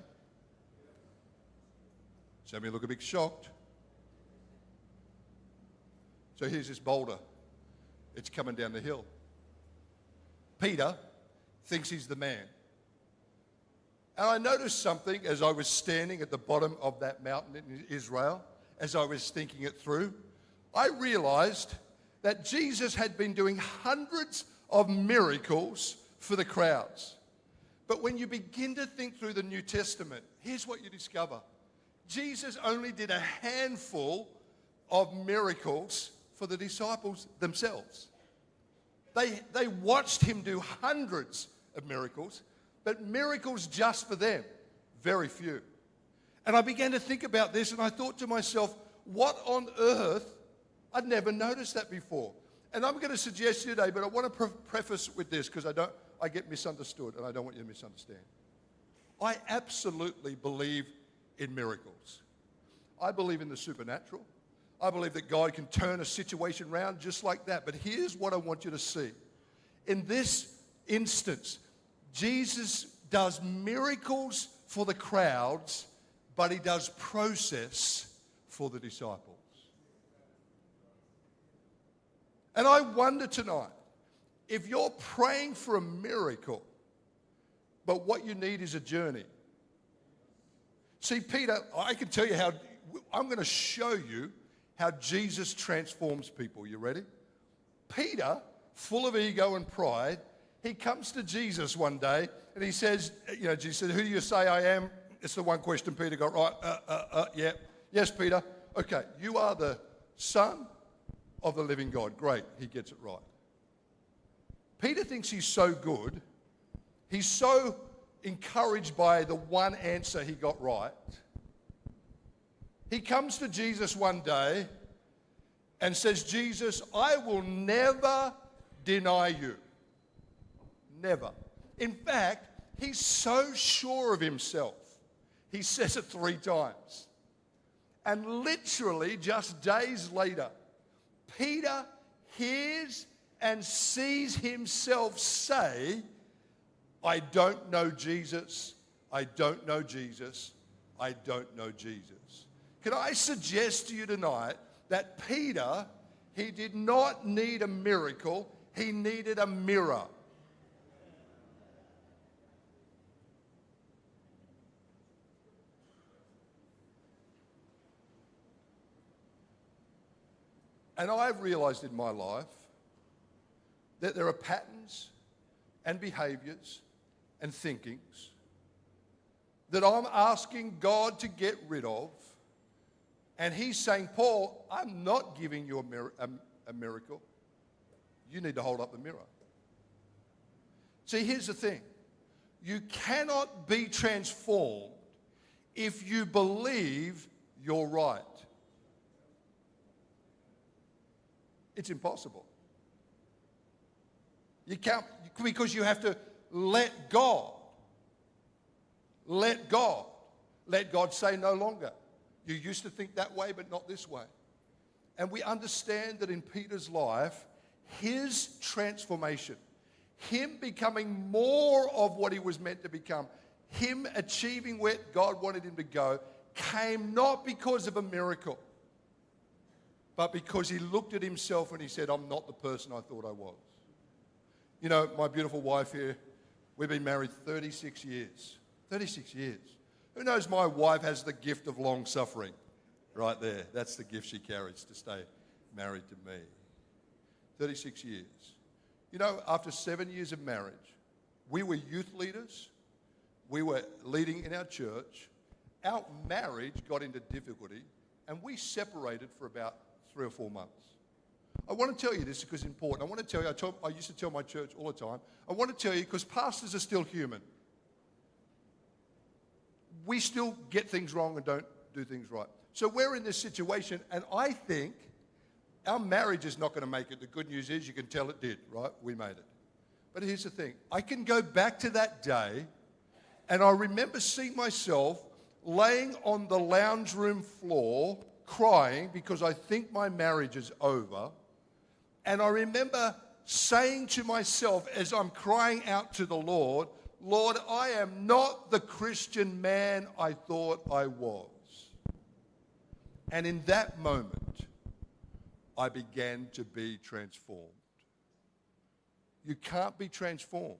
Some of you look a bit shocked. So here's this boulder. It's coming down the hill. Peter thinks he's the man. And I noticed something as I was standing at the bottom of that mountain in Israel, as I was thinking it through. I realized that Jesus had been doing hundreds of miracles for the crowds. But when you begin to think through the New Testament, here's what you discover. Jesus only did a handful of miracles for the disciples themselves. They watched him do hundreds of miracles, but miracles just for them, very few. And I began to think about this, and I thought to myself, what on earth? I'd never noticed that before. And I'm going to suggest today, but I want to preface with this because I get misunderstood, and I don't want you to misunderstand. I absolutely believe in miracles. I believe in the supernatural. I believe that God can turn a situation around just like that. But here's what I want you to see. In this instance, Jesus does miracles for the crowds, but he does process for the disciples. And I wonder tonight, if you're praying for a miracle, but what you need is a journey. See, Peter, I can tell you how, I'm going to show you how Jesus transforms people. You ready? Peter, full of ego and pride, he comes to Jesus one day and he says, Jesus said, who do you say I am? It's the one question Peter got right. Yeah. Yes, Peter. Okay, you are the Son of the living God. Great, he gets it right. Peter thinks he's so good. He's so encouraged by the one answer he got right. He comes to Jesus one day and says, Jesus, I will never deny you. Never. In fact, he's so sure of himself. He says it 3 times. And literally just days later, Peter hears and sees himself say, I don't know Jesus, I don't know Jesus, I don't know Jesus. Can I suggest to you tonight that Peter, he did not need a miracle, he needed a mirror. And I've realized in my life that there are patterns and behaviors and thinkings that I'm asking God to get rid of. And he's saying, Paul, I'm not giving you a miracle. You need to hold up the mirror. See, here's the thing. You cannot be transformed if you believe you're right. It's impossible. You can't, because you have to let God. Let God. Let God say no longer. You used to think that way, but not this way. And we understand that in Peter's life, his transformation, him becoming more of what he was meant to become, him achieving where God wanted him to go, came not because of a miracle, but because he looked at himself and he said, I'm not the person I thought I was. You know, my beautiful wife here, we've been married 36 years. 36 years. Who knows my wife has the gift of long suffering? Right there. That's the gift she carries, to stay married to me. 36 years. You know, after 7 years of marriage, we were youth leaders. We were leading in our church. Our marriage got into difficulty, and we separated for about 3 or 4 months. I want to tell you this because it's important. I want to tell you, I used to tell my church all the time, I want to tell you because pastors are still human. We still get things wrong and don't do things right. So we're in this situation, and I think our marriage is not going to make it. The good news is you can tell it did, right? We made it. But here's the thing. I can go back to that day, and I remember seeing myself laying on the lounge room floor crying because I think my marriage is over. And I remember saying to myself as I'm crying out to the Lord, Lord, I am not the Christian man I thought I was. And in that moment, I began to be transformed. You can't be transformed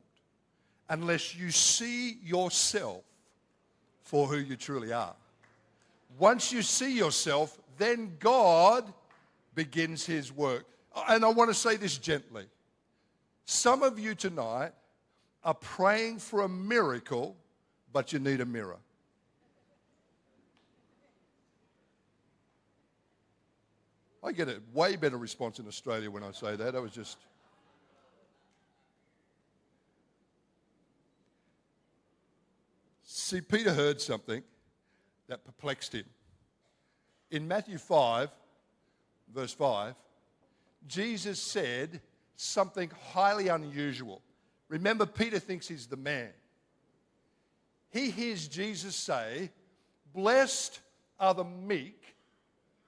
unless you see yourself for who you truly are. Once you see yourself, then God begins his work. And I want to say this gently. Some of you tonight are praying for a miracle, but you need a mirror. I get a way better response in Australia when I say that. I was just... See, Peter heard something that perplexed him. In Matthew 5, verse 5, Jesus said something highly unusual. Remember, Peter thinks he's the man. He hears Jesus say, blessed are the meek,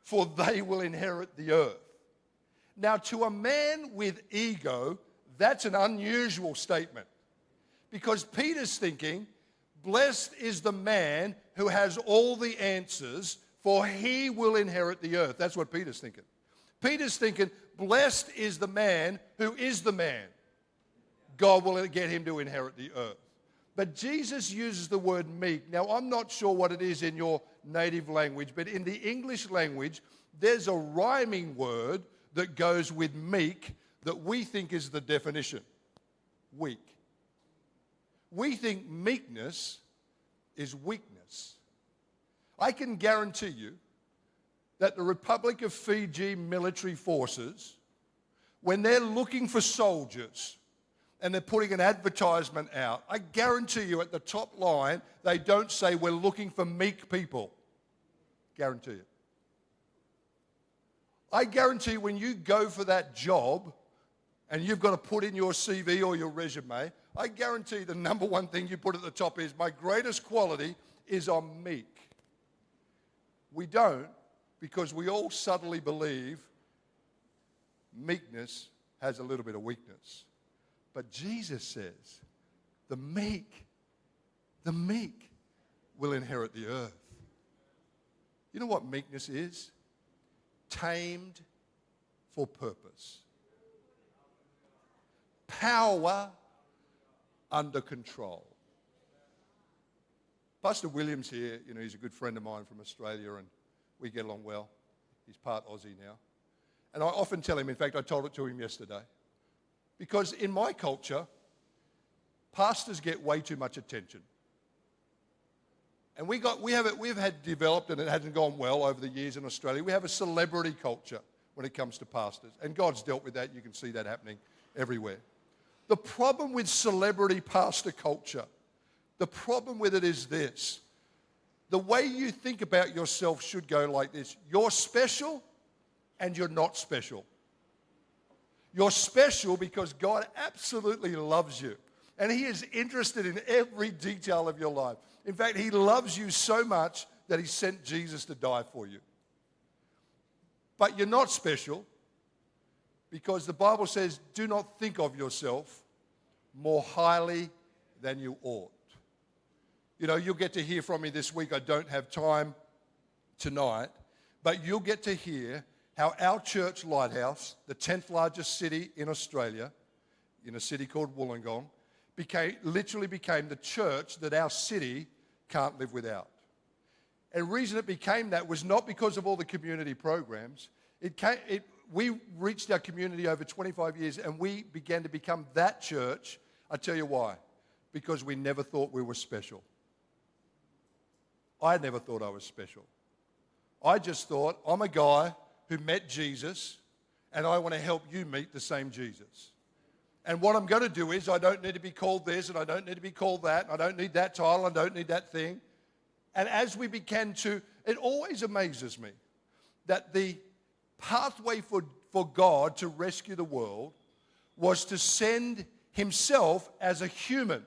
for they will inherit the earth. Now, to a man with ego, that's an unusual statement. Because Peter's thinking, blessed is the man who has all the answers, for he will inherit the earth. That's what Peter's thinking. Peter's thinking, blessed is the man who is the man. God will get him to inherit the earth. But Jesus uses the word meek. Now, I'm not sure what it is in your native language, but in the English language, there's a rhyming word that goes with meek that we think is the definition. Weak. We think meekness is weakness. I can guarantee you that the Republic of Fiji military forces, when they're looking for soldiers and they're putting an advertisement out, I guarantee you at the top line, they don't say, we're looking for meek people. Guarantee it. I guarantee when you go for that job and you've got to put in your CV or your resume, I guarantee the number one thing you put at the top is, my greatest quality is I'm meek. We don't, because we all subtly believe meekness has a little bit of weakness. But Jesus says, the meek will inherit the earth. You know what meekness is? Tamed for purpose. Power under control. Pastor Williams here, you know, he's a good friend of mine from Australia and we get along well. He's part Aussie now. And I often tell him, in fact, I told it to him yesterday, because in my culture, pastors get way too much attention. And we've had developed, and it hasn't gone well over the years in Australia, we have a celebrity culture when it comes to pastors. And God's dealt with that. You can see that happening everywhere. The problem with celebrity pastor culture, the problem with it is this. The way you think about yourself should go like this. You're special and you're not special. You're special because God absolutely loves you. And He is interested in every detail of your life. In fact, He loves you so much that He sent Jesus to die for you. But you're not special because the Bible says, do not think of yourself more highly than you ought. You know, you'll get to hear from me this week. I don't have time tonight, but you'll get to hear how our church Lighthouse, the 10th largest city in Australia, in a city called Wollongong, literally became the church that our city can't live without. And the reason it became that was not because of all the community programs. We reached our community over 25 years and we began to become that church. I tell you why. Because we never thought we were special. I never thought I was special. I just thought, I'm a guy who met Jesus and I want to help you meet the same Jesus. And what I'm going to do is I don't need to be called this and I don't need to be called that. I don't need that title. I don't need that thing. And as we began to, it always amazes me that the pathway for God to rescue the world was to send Himself as a human.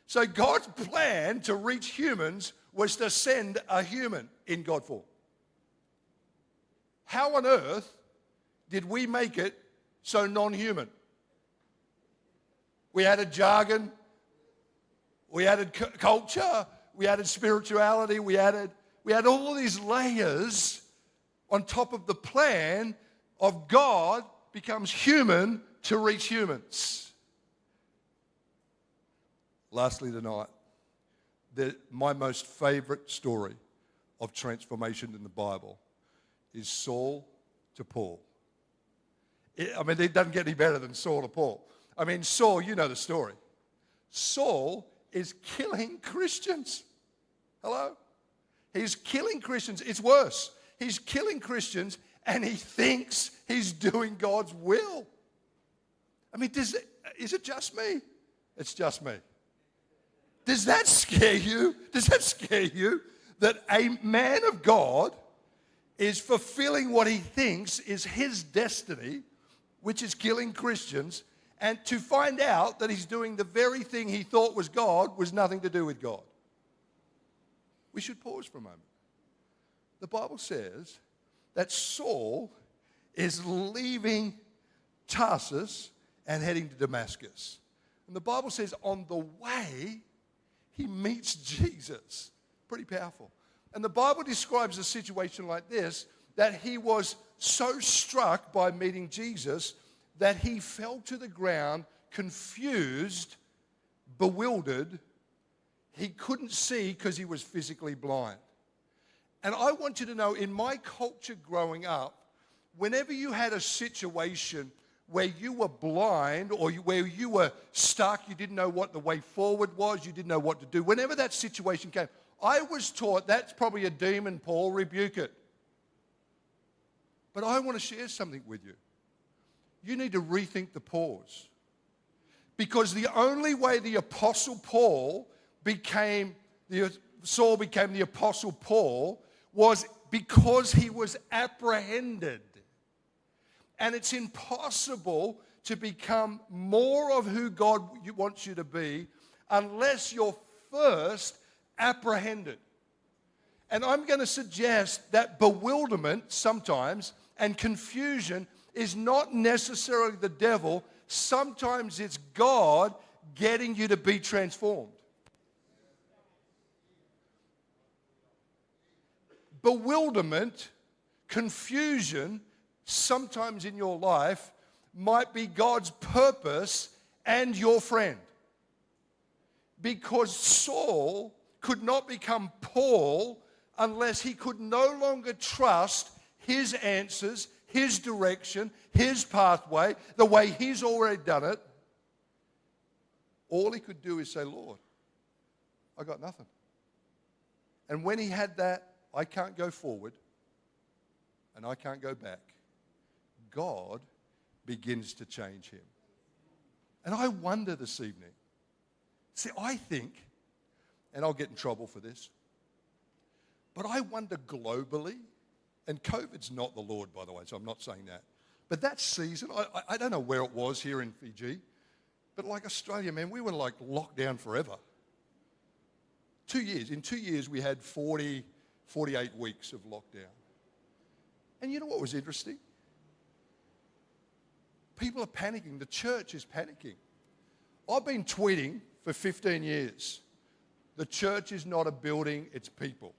So God's plan to reach humans was to send a human in God form. How on earth did we make it so non-human? We added jargon, we added culture, we added spirituality, we added all these layers on top of the plan of God becomes human to reach humans. Lastly tonight, my most favorite story of transformation in the Bible is Saul to Paul. It doesn't get any better than Saul to Paul. I mean, Saul, you know the story. Saul is killing Christians. Hello? He's killing Christians. It's worse. He's killing Christians and he thinks he's doing God's will. I mean, is it just me? It's just me. Does that scare you? Does that scare you that a man of God is fulfilling what he thinks is his destiny, which is killing Christians, and to find out that he's doing the very thing he thought was God was nothing to do with God? We should pause for a moment. The Bible says that Saul is leaving Tarsus and heading to Damascus. And the Bible says on the way, he meets Jesus. Pretty powerful. And the Bible describes a situation like this, that he was so struck by meeting Jesus that he fell to the ground, confused, bewildered. He couldn't see because he was physically blind. And I want you to know, in my culture growing up, whenever you had a situation where you were blind or where you were stuck, you didn't know what the way forward was, you didn't know what to do, whenever that situation came, I was taught that's probably a demon, Paul, rebuke it. But I want to share something with you. You need to rethink the pause. Because the only way the Apostle Saul became the Apostle Paul was because he was apprehended. And it's impossible to become more of who God wants you to be unless you're first apprehended. And I'm going to suggest that bewilderment sometimes and confusion is not necessarily the devil. Sometimes it's God getting you to be transformed. Bewilderment, confusion, sometimes in your life might be God's purpose and your friend. Because Saul could not become Paul unless he could no longer trust his answers, his direction, his pathway, the way he's already done it. All he could do is say, Lord, I got nothing. And when he had that, I can't go forward and I can't go back, God begins to change him. And I wonder this evening, see, I think, and I'll get in trouble for this, but I wonder globally, and COVID's not the Lord, by the way, so I'm not saying that, but that season, I don't know where it was here in Fiji, but like Australia, man, we were like locked down forever. 2 years. In 2 years, we had 48 weeks of lockdown. And you know what was interesting? People are panicking. The church is panicking. I've been tweeting for 15 years. The church is not a building, it's people.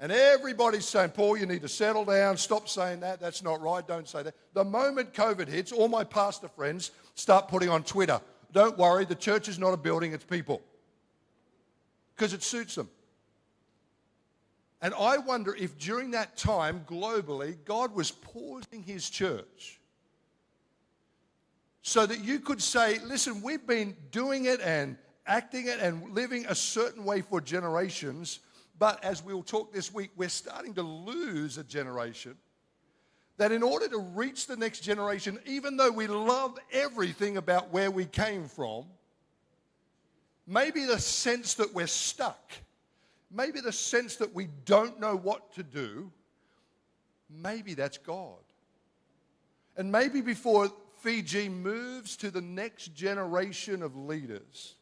And everybody's saying, Paul, you need to settle down, stop saying that, that's not right, don't say that. The moment COVID hits, all my pastor friends start putting on Twitter, don't worry, the church is not a building, it's people. Because it suits them. And I wonder if during that time, globally, God was pausing his church so that you could say, listen, we've been doing it and acting it and living a certain way for generations, but as we'll talk this week, we're starting to lose a generation. That in order to reach the next generation, even though we love everything about where we came from, maybe the sense that we're stuck, maybe the sense that we don't know what to do, maybe that's God. And maybe before Fiji moves to the next generation of leaders,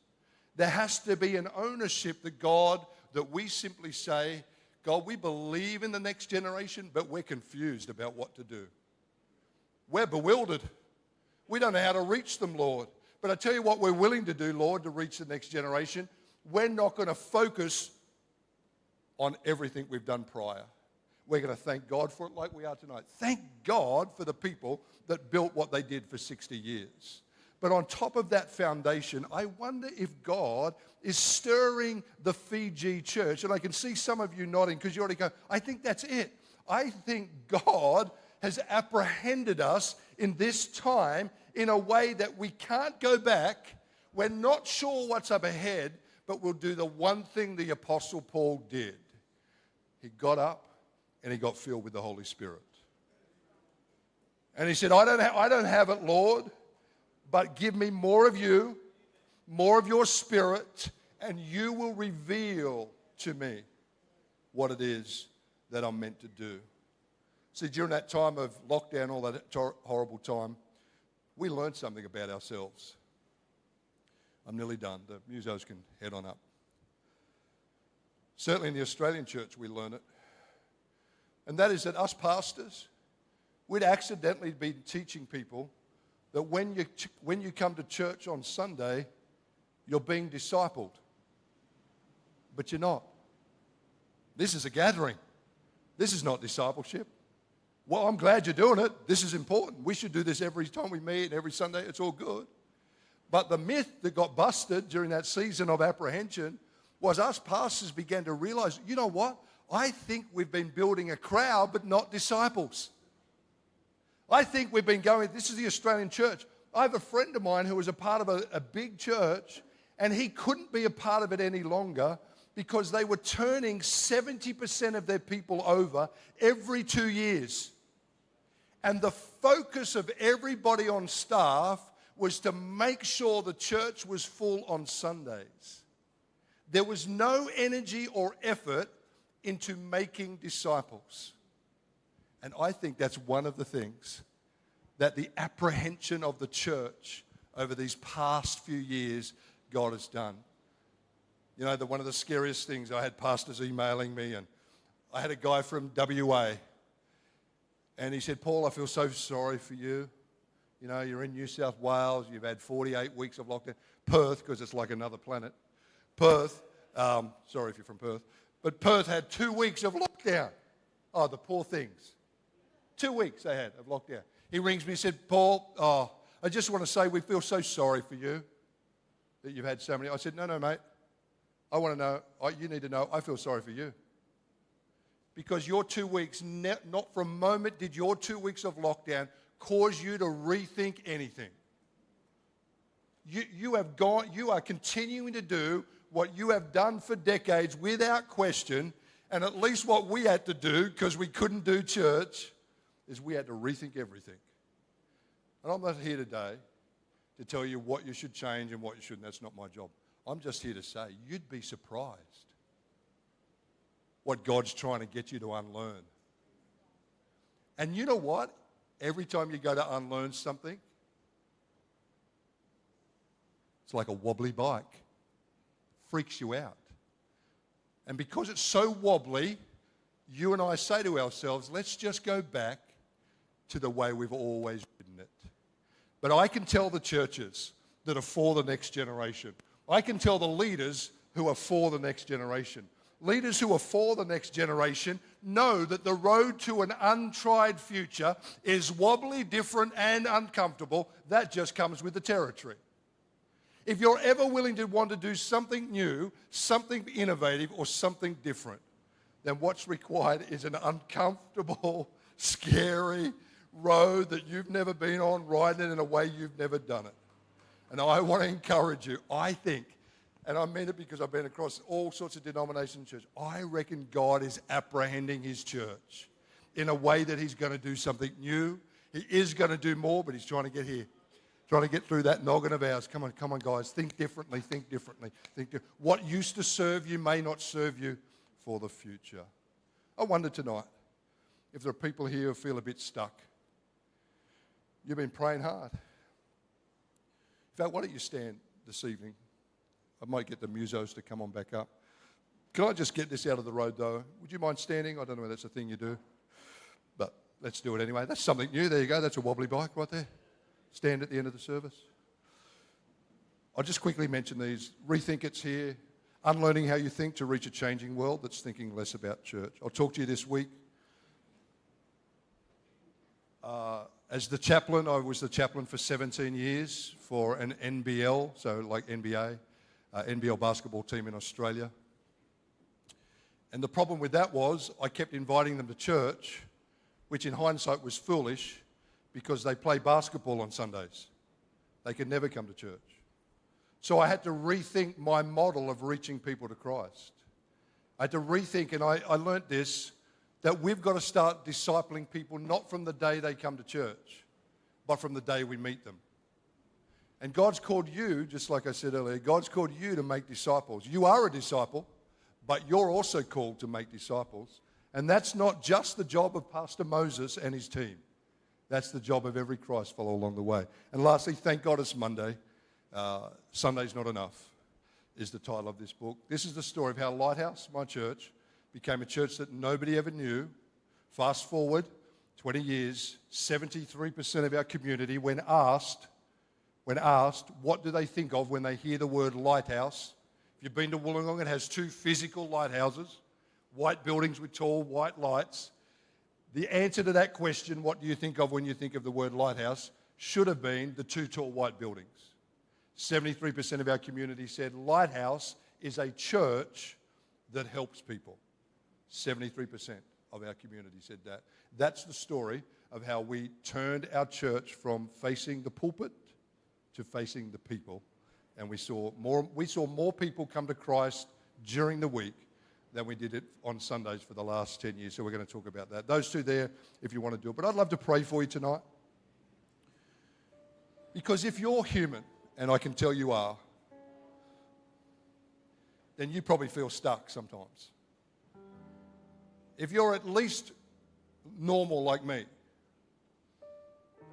there has to be an ownership that we simply say, God, we believe in the next generation, but we're confused about what to do. We're bewildered. We don't know how to reach them, Lord. But I tell you what we're willing to do, Lord, to reach the next generation. We're not going to focus on everything we've done prior. We're going to thank God for it like we are tonight. Thank God for the people that built what they did for 60 years. But on top of that foundation, I wonder if God is stirring the Fiji church. And I can see some of you nodding because you already go, I think that's it. I think God has apprehended us in this time in a way that we can't go back. We're not sure what's up ahead, but we'll do the one thing the Apostle Paul did. He got up and he got filled with the Holy Spirit. And he said, I don't have it, Lord, but give me more of you, more of your Spirit, and you will reveal to me what it is that I'm meant to do. See, during that time of lockdown, all that horrible time, we learned something about ourselves. I'm nearly done. The musos can head on up. Certainly in the Australian church, we learn it. And that is that us pastors, we'd accidentally been teaching people that when you come to church on Sunday, you're being discipled. But you're not. This is a gathering. This is not discipleship. Well, I'm glad you're doing it. This is important. We should do this every time we meet, every Sunday. It's all good. But the myth that got busted during that season of apprehension was us pastors began to realize, you know what? I think we've been building a crowd, but not disciples. I think we've been going, this is the Australian church. I have a friend of mine who was a part of a big church, and he couldn't be a part of it any longer because they were turning 70% of their people over every 2 years. And the focus of everybody on staff was to make sure the church was full on Sundays. There was no energy or effort into making disciples. And I think that's one of the things that the apprehension of the church over these past few years, God has done. You know, one of the scariest things, I had pastors emailing me, and I had a guy from WA, and he said, Paul, I feel so sorry for you. You know, you're in New South Wales, you've had 48 weeks of lockdown. Perth, because it's like another planet. Perth, sorry if you're from Perth, but Perth had 2 weeks of lockdown. Oh, the poor things. 2 weeks they had of lockdown. He rings me and said, Paul, I just want to say we feel so sorry for you that you've had so many. I said, no, mate. I want to know, you need to know, I feel sorry for you. Because your 2 weeks, not for a moment did your 2 weeks of lockdown cause you to rethink anything. You are continuing to do what you have done for decades without question, and at least what we had to do, because we couldn't do church, is we had to rethink everything. And I'm not here today to tell you what you should change and what you shouldn't. That's not my job. I'm just here to say you'd be surprised what God's trying to get you to unlearn. And you know what? Every time you go to unlearn something, it's like a wobbly bike. Freaks you out. And because it's so wobbly, you and I say to ourselves, let's just go back to the way we've always ridden it. But I can tell the churches that are for the next generation. I can tell the leaders who are for the next generation. Leaders who are for the next generation know that the road to an untried future is wobbly, different, and uncomfortable. That just comes with the territory. If you're ever willing to want to do something new, something innovative, or something different, then what's required is an uncomfortable, scary road that you've never been on, riding it in a way you've never done it. And I want to encourage you, I think, and I mean it because I've been across all sorts of denominations in church, I reckon God is apprehending his church in a way that he's going to do something new. He is going to do more, but he's trying to get here. Trying to get through that noggin of ours. Come on, guys. Think differently, think differently. What used to serve you may not serve you for the future. I wonder tonight if there are people here who feel a bit stuck. You've been praying hard. In fact, why don't you stand this evening? I might get the musos to come on back up. Can I just get this out of the road, though? Would you mind standing? I don't know if that's a thing you do. But let's do it anyway. That's something new. There you go. That's a wobbly bike right there. Stand at the end of the service. I'll just quickly mention these. Rethink It's here. Unlearning how you think to reach a changing world that's thinking less about church. I'll talk to you this week. As the chaplain, I was the chaplain for 17 years for an NBL, so like NBA, NBL basketball team in Australia. And the problem with that was I kept inviting them to church, which in hindsight was foolish, because they play basketball on Sundays. They could never come to church. So I had to rethink my model of reaching people to Christ. I had to rethink, and I learnt this, that we've got to start discipling people not from the day they come to church, but from the day we meet them. And God's called you, just like I said earlier, God's called you to make disciples. You are a disciple, but you're also called to make disciples. And that's not just the job of Pastor Moses and his team. That's the job of every Christ follower along the way. And lastly, thank God it's Monday. Sunday's Not Enough is the title of this book. This is the story of how Lighthouse, my church, became a church that nobody ever knew. Fast forward 20 years, 73% of our community, when asked, what do they think of when they hear the word lighthouse? If you've been to Wollongong, it has 2 physical lighthouses, white buildings with tall white lights. The answer to that question, what do you think of when you think of the word lighthouse, should have been the 2 tall white buildings. 73% of our community said Lighthouse is a church that helps people. 73% of our community said that. That's the story of how we turned our church from facing the pulpit to facing the people. And we saw more people come to Christ during the week than we did it on Sundays for the last 10 years. So we're going to talk about that. Those 2 there, if you want to do it. But I'd love to pray for you tonight. Because if you're human, and I can tell you are, then you probably feel stuck sometimes. If you're at least normal like me,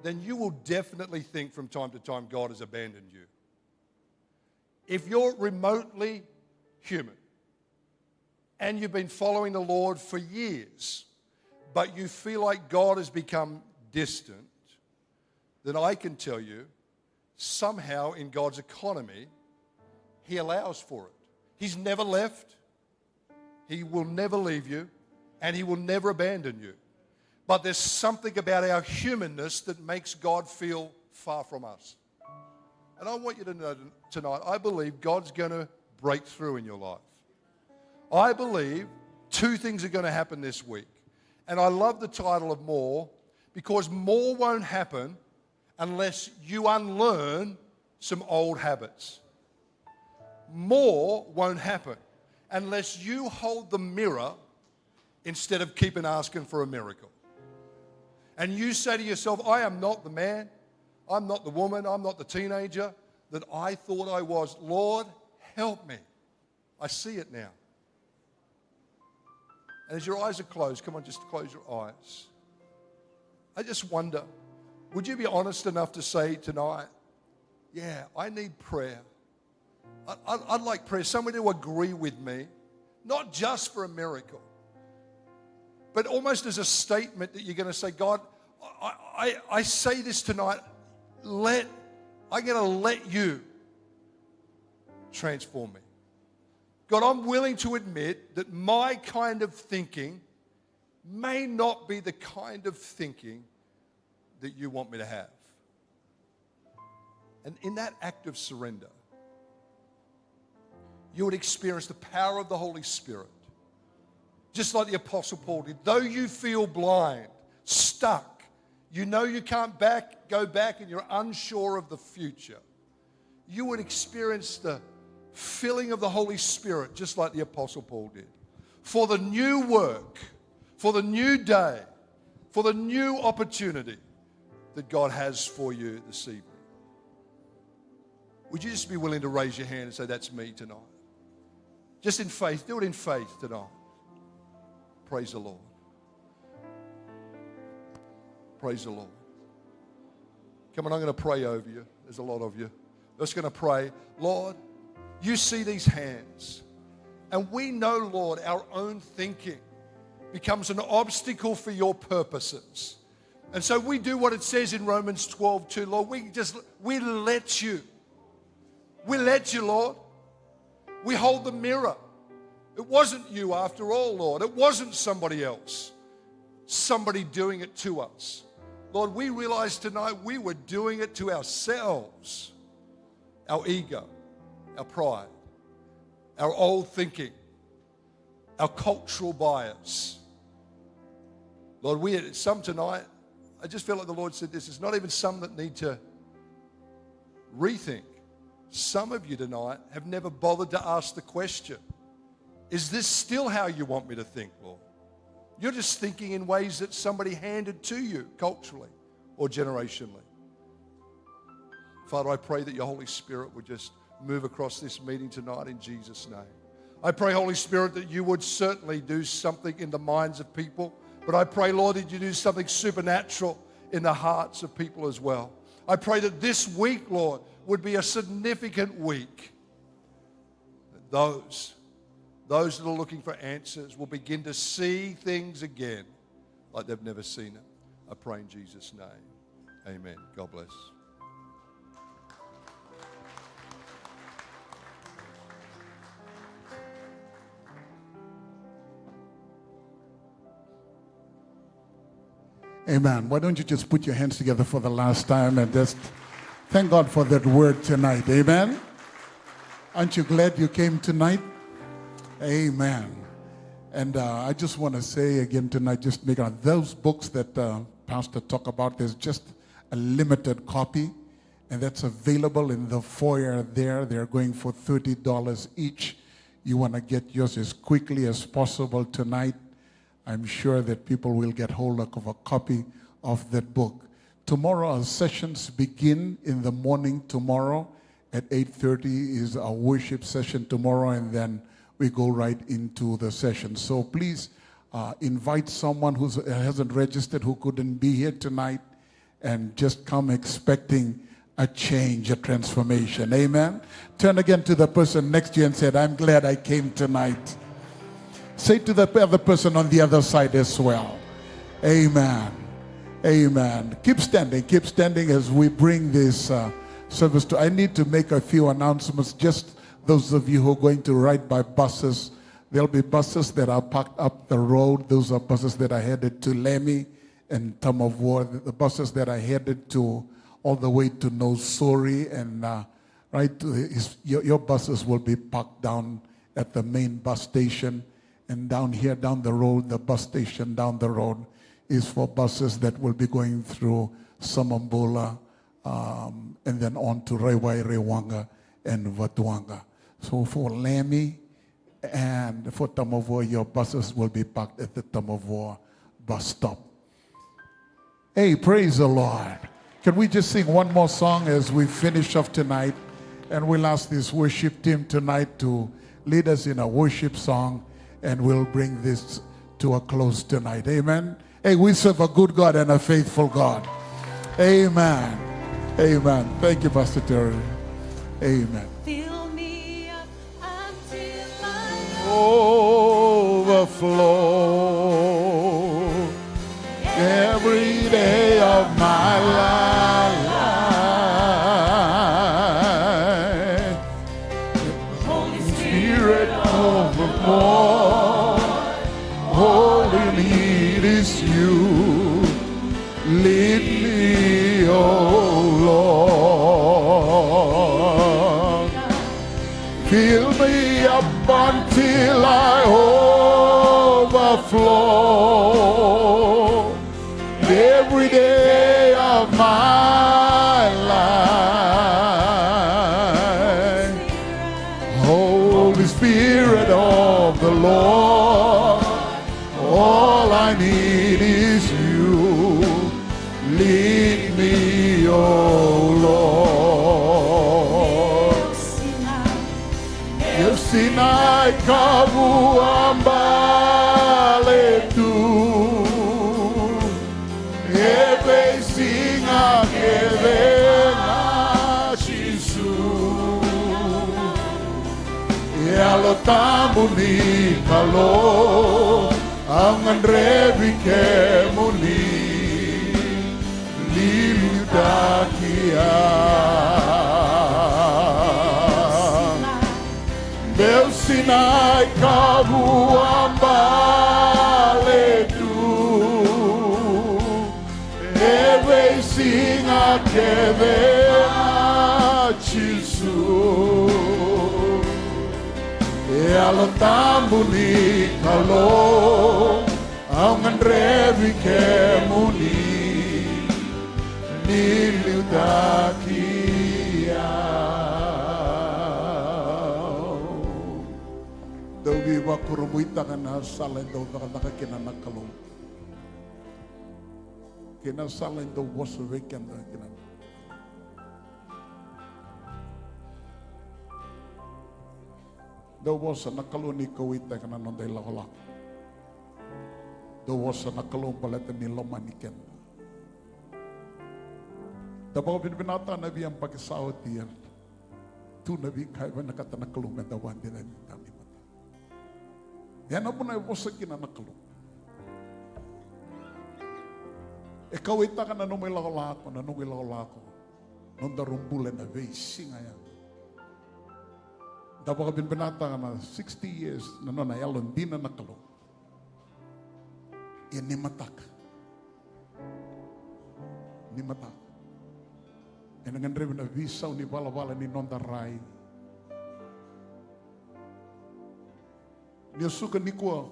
then you will definitely think from time to time God has abandoned you. If you're remotely human, and you've been following the Lord for years, but you feel like God has become distant, then I can tell you, somehow in God's economy, He allows for it. He's never left, He will never leave you, and He will never abandon you. But there's something about our humanness that makes God feel far from us. And I want you to know tonight, I believe God's going to break through in your life. I believe 2 things are going to happen this week. And I love the title of More, because more won't happen unless you unlearn some old habits. More won't happen unless you hold the mirror instead of keeping asking for a miracle. And you say to yourself, I am not the man, I'm not the woman, I'm not the teenager that I thought I was. Lord, help me. I see it now. And as your eyes are closed, come on, just close your eyes. I just wonder, would you be honest enough to say tonight, yeah, I need prayer. I'd like prayer, somebody to agree with me, not just for a miracle, but almost as a statement that you're going to say, God, I say this tonight, I'm going to let you transform me. God, I'm willing to admit that my kind of thinking may not be the kind of thinking that you want me to have. And in that act of surrender, you would experience the power of the Holy Spirit. Just like the Apostle Paul did. Though you feel blind, stuck, you know you can't go back and you're unsure of the future, you would experience the filling of the Holy Spirit just like the Apostle Paul did. For the new work, for the new day, for the new opportunity that God has for you this evening. Would you just be willing to raise your hand and say, that's me tonight? Just in faith. Do it in faith tonight. Praise the Lord. Praise the Lord. Come on, I'm going to pray over you. There's a lot of you. I'm just going to pray. Lord, you see these hands. And we know, Lord, our own thinking becomes an obstacle for your purposes. And so we do what it says in Romans 12:2. Lord, we let you. We let you, Lord. We hold the mirror. It wasn't you after all, Lord. It wasn't somebody else. Somebody doing it to us. Lord, we realize tonight we were doing it to ourselves. Our ego, our pride, our old thinking, our cultural bias. Lord, some tonight, I just feel like the Lord said this, it's not even some that need to rethink. Some of you tonight have never bothered to ask the question, is this still how you want me to think, Lord? You're just thinking in ways that somebody handed to you culturally or generationally. Father, I pray that your Holy Spirit would just move across this meeting tonight in Jesus' name. I pray, Holy Spirit, that you would certainly do something in the minds of people, but I pray, Lord, that you do something supernatural in the hearts of people as well. I pray that this week, Lord, would be a significant week. Those that are looking for answers will begin to see things again like they've never seen it. I pray in Jesus' name. Amen. God bless. Amen. Why don't you just put your hands together for the last time and just thank God for that word tonight. Amen. Aren't you glad you came tonight? Amen. And I just want to say again tonight, just make out those books that Pastor talked about, there's just a limited copy, and that's available in the foyer there. They're going for $30 each. You want to get yours as quickly as possible tonight. I'm sure that people will get hold of a copy of that book. Tomorrow our sessions begin in the morning tomorrow at 8:30 is our worship session tomorrow, and then we go right into the session. So please invite someone who hasn't registered, who couldn't be here tonight, and just come expecting a change, a transformation. Amen. Turn again to the person next to you and say, I'm glad I came tonight. Say to the other person on the other side as well. Amen. Amen. Keep standing as we bring this service to. I need to make a few announcements. Just those of you who are going to ride by buses, there'll be buses that are parked up the road. Those are buses that are headed to Lemmy and Tamavua. The buses that are headed to all the way to Nosori and your buses will be parked down at the main bus station. And down here, down the road, the bus station down the road is for buses that will be going through Samambula and then on to Rewai, Rewanga, and Vatuanga. So for Lemmy and for Tamavua, your buses will be parked at the Tamavua bus stop. Hey, praise the Lord. Can we just sing one more song as we finish off tonight? And we'll ask this worship team tonight to lead us in a worship song, and we'll bring this to a close tonight. Amen. Hey, we serve a good God and a faithful God. Amen. Amen. Thank you, Pastor Terry. Amen. Fill me up until I Overflow every day of my life. Holy Spirit, overpour. All we need is you. Lead me, oh Lord. Fill me up until I overflow every day of my life. Holy Spirit of the Lord, all I need is you. Lead me, oh Lord. If Sinai kavu ambale tu, ebe singa kevena shisu, yalo tambu ni kalo, ang revi ke muni. Meu Sinai kavu ambale tu, eve singa kevena chisu, e alo tambu ni kalo, ang revi ke muni. Dawi wa kurumuita kana salen do taka kina nakalo. Kina salen do was weekend kina. Do was nakalo ni kawita kana nonday lakola. Do was nakalo paleta ni lomaniken. Dapat binata nabi yang pakai sawat dia, tu nabi kaya nakata nakalung mendawan dia dan kami mata. Yang apa na bosakin nakalung. Ikaw ita ka nanumilako, nung darumbulan na basing ayan. Dapat binata na 60 years nanonayalon di na nakalung. Yan ni matak. Ni matak. E nangan rebe na visa ni bala-bala ni nonda rai. Ni suka ni ko,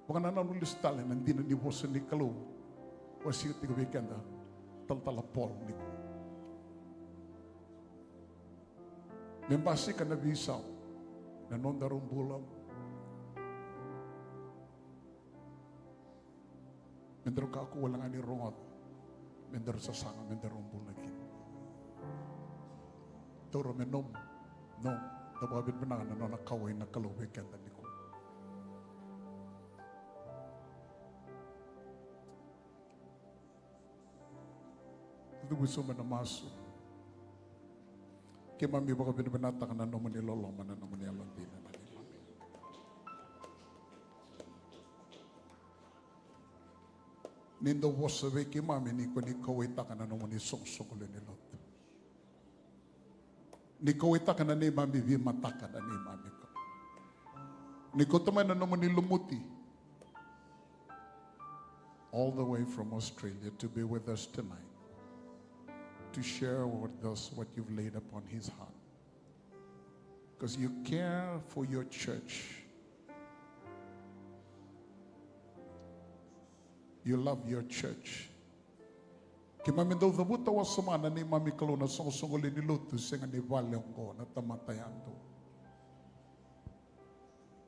bukan anak nulis talen nanti ni bosan ni kalau wasir tiga weekend tal pol ni ko. Membasi kana visa na nonda rumbulam. Mendro ka ako walang ani rongot. Mendro sa sanga mendro rumbul lagi. Toro menom, no, tapos benar na nakaway na kalaway kanda ni ko. Ito gusto mo na maso. Kaya mami baka binibinata ka na naman niloloman na naman niyalantin na namin. Nindo wasawe kaya mami ni ko ni kaway ta ka na naman nisong-songkulin nilot. Niko ita ka na ni mami vi mataka na ni mami ko. Niko tamay na naman nilumuti. All the way from Australia to be with us tonight. To share with us what you've laid upon his heart. Because you care for your church. You love your church. Kaya mami daw zabuta wa sumana ni mami kalau na song-songoli ni luto siya nga ni valyong ko na tamatayan do.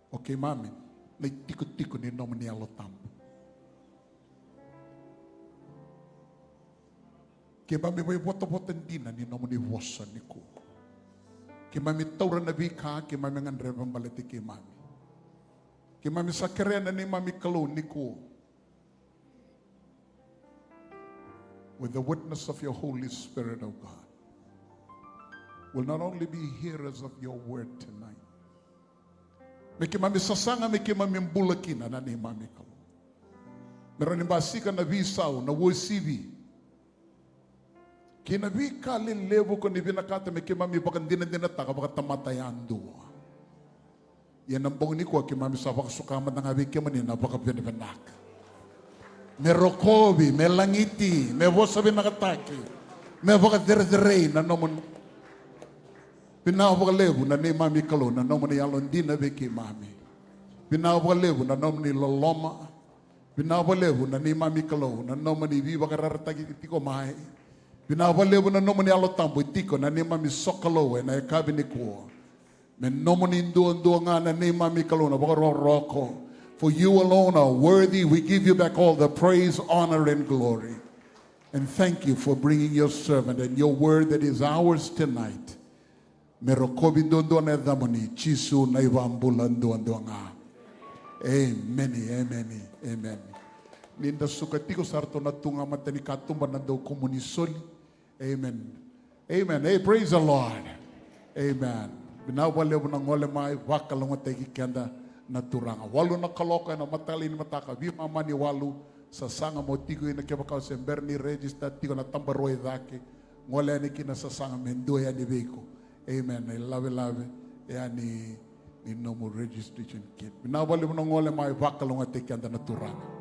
Okay mami, na tiko-tiko ni naman niya lotambo. Ke mami vai bota dina ni nomo ni vosa ni ku. Ke mami taura na vika ke mami ngandre balete ke mami. Ke mami sakerena ni mami kalau ni ku. With the witness of your Holy Spirit, oh God, will not only be hearers of your word tonight. Meki mami sasanga meki mami mbulakina na ni mami kalau. Meron ni basika na visau na wosivi. Kina vika levo ko ni binakata meki mami pakandina dinataka pakatamatayaan dua. Yan ang bong ni ko ki mami sa pakasukamat ng abik mani na pakapinapanak. Merokobi, melangiti, me vosabi nakataki, me pakadere na nomon. Pinawalevu na ni mami kalo na nomon ni alondina beki mami. Pinawalevu na nomon ni loloma. Pinawalevu na ni mami kalo na nomon ni viva kararatagi tiko mai. Pinawalevu na nomon ni alotambo tiko na ni mami sokalo na ekabi ni ko. Men nomon ni ndo nga na ni mami kalo na bakaroroko. For you alone are worthy. We give you back all the praise, honor, and glory. And thank you for bringing your servant and your word that is ours tonight. Merokobi dondo na damoni chisu na ibambulan dondo nga. Amen, amen, amen. Ninda sukatiko sarto na tunga matani katumba na do komunisoli. Amen. Amen. Hey, praise the Lord. Amen. Binawale mo ng ngole mai wakalong ategi kanda naturanga. Walu na kaloka na matali ni mataka. Vima mani walu sa sanga mo tigo ina kebakaw sember ni register tigo na tambaroy dake. Ngole ni kina sa sanga mendoya ni beko. Amen. I love. Yani ni no more registration kit. Binawale mo ng ngole mai wakalong ategi kanda naturanga.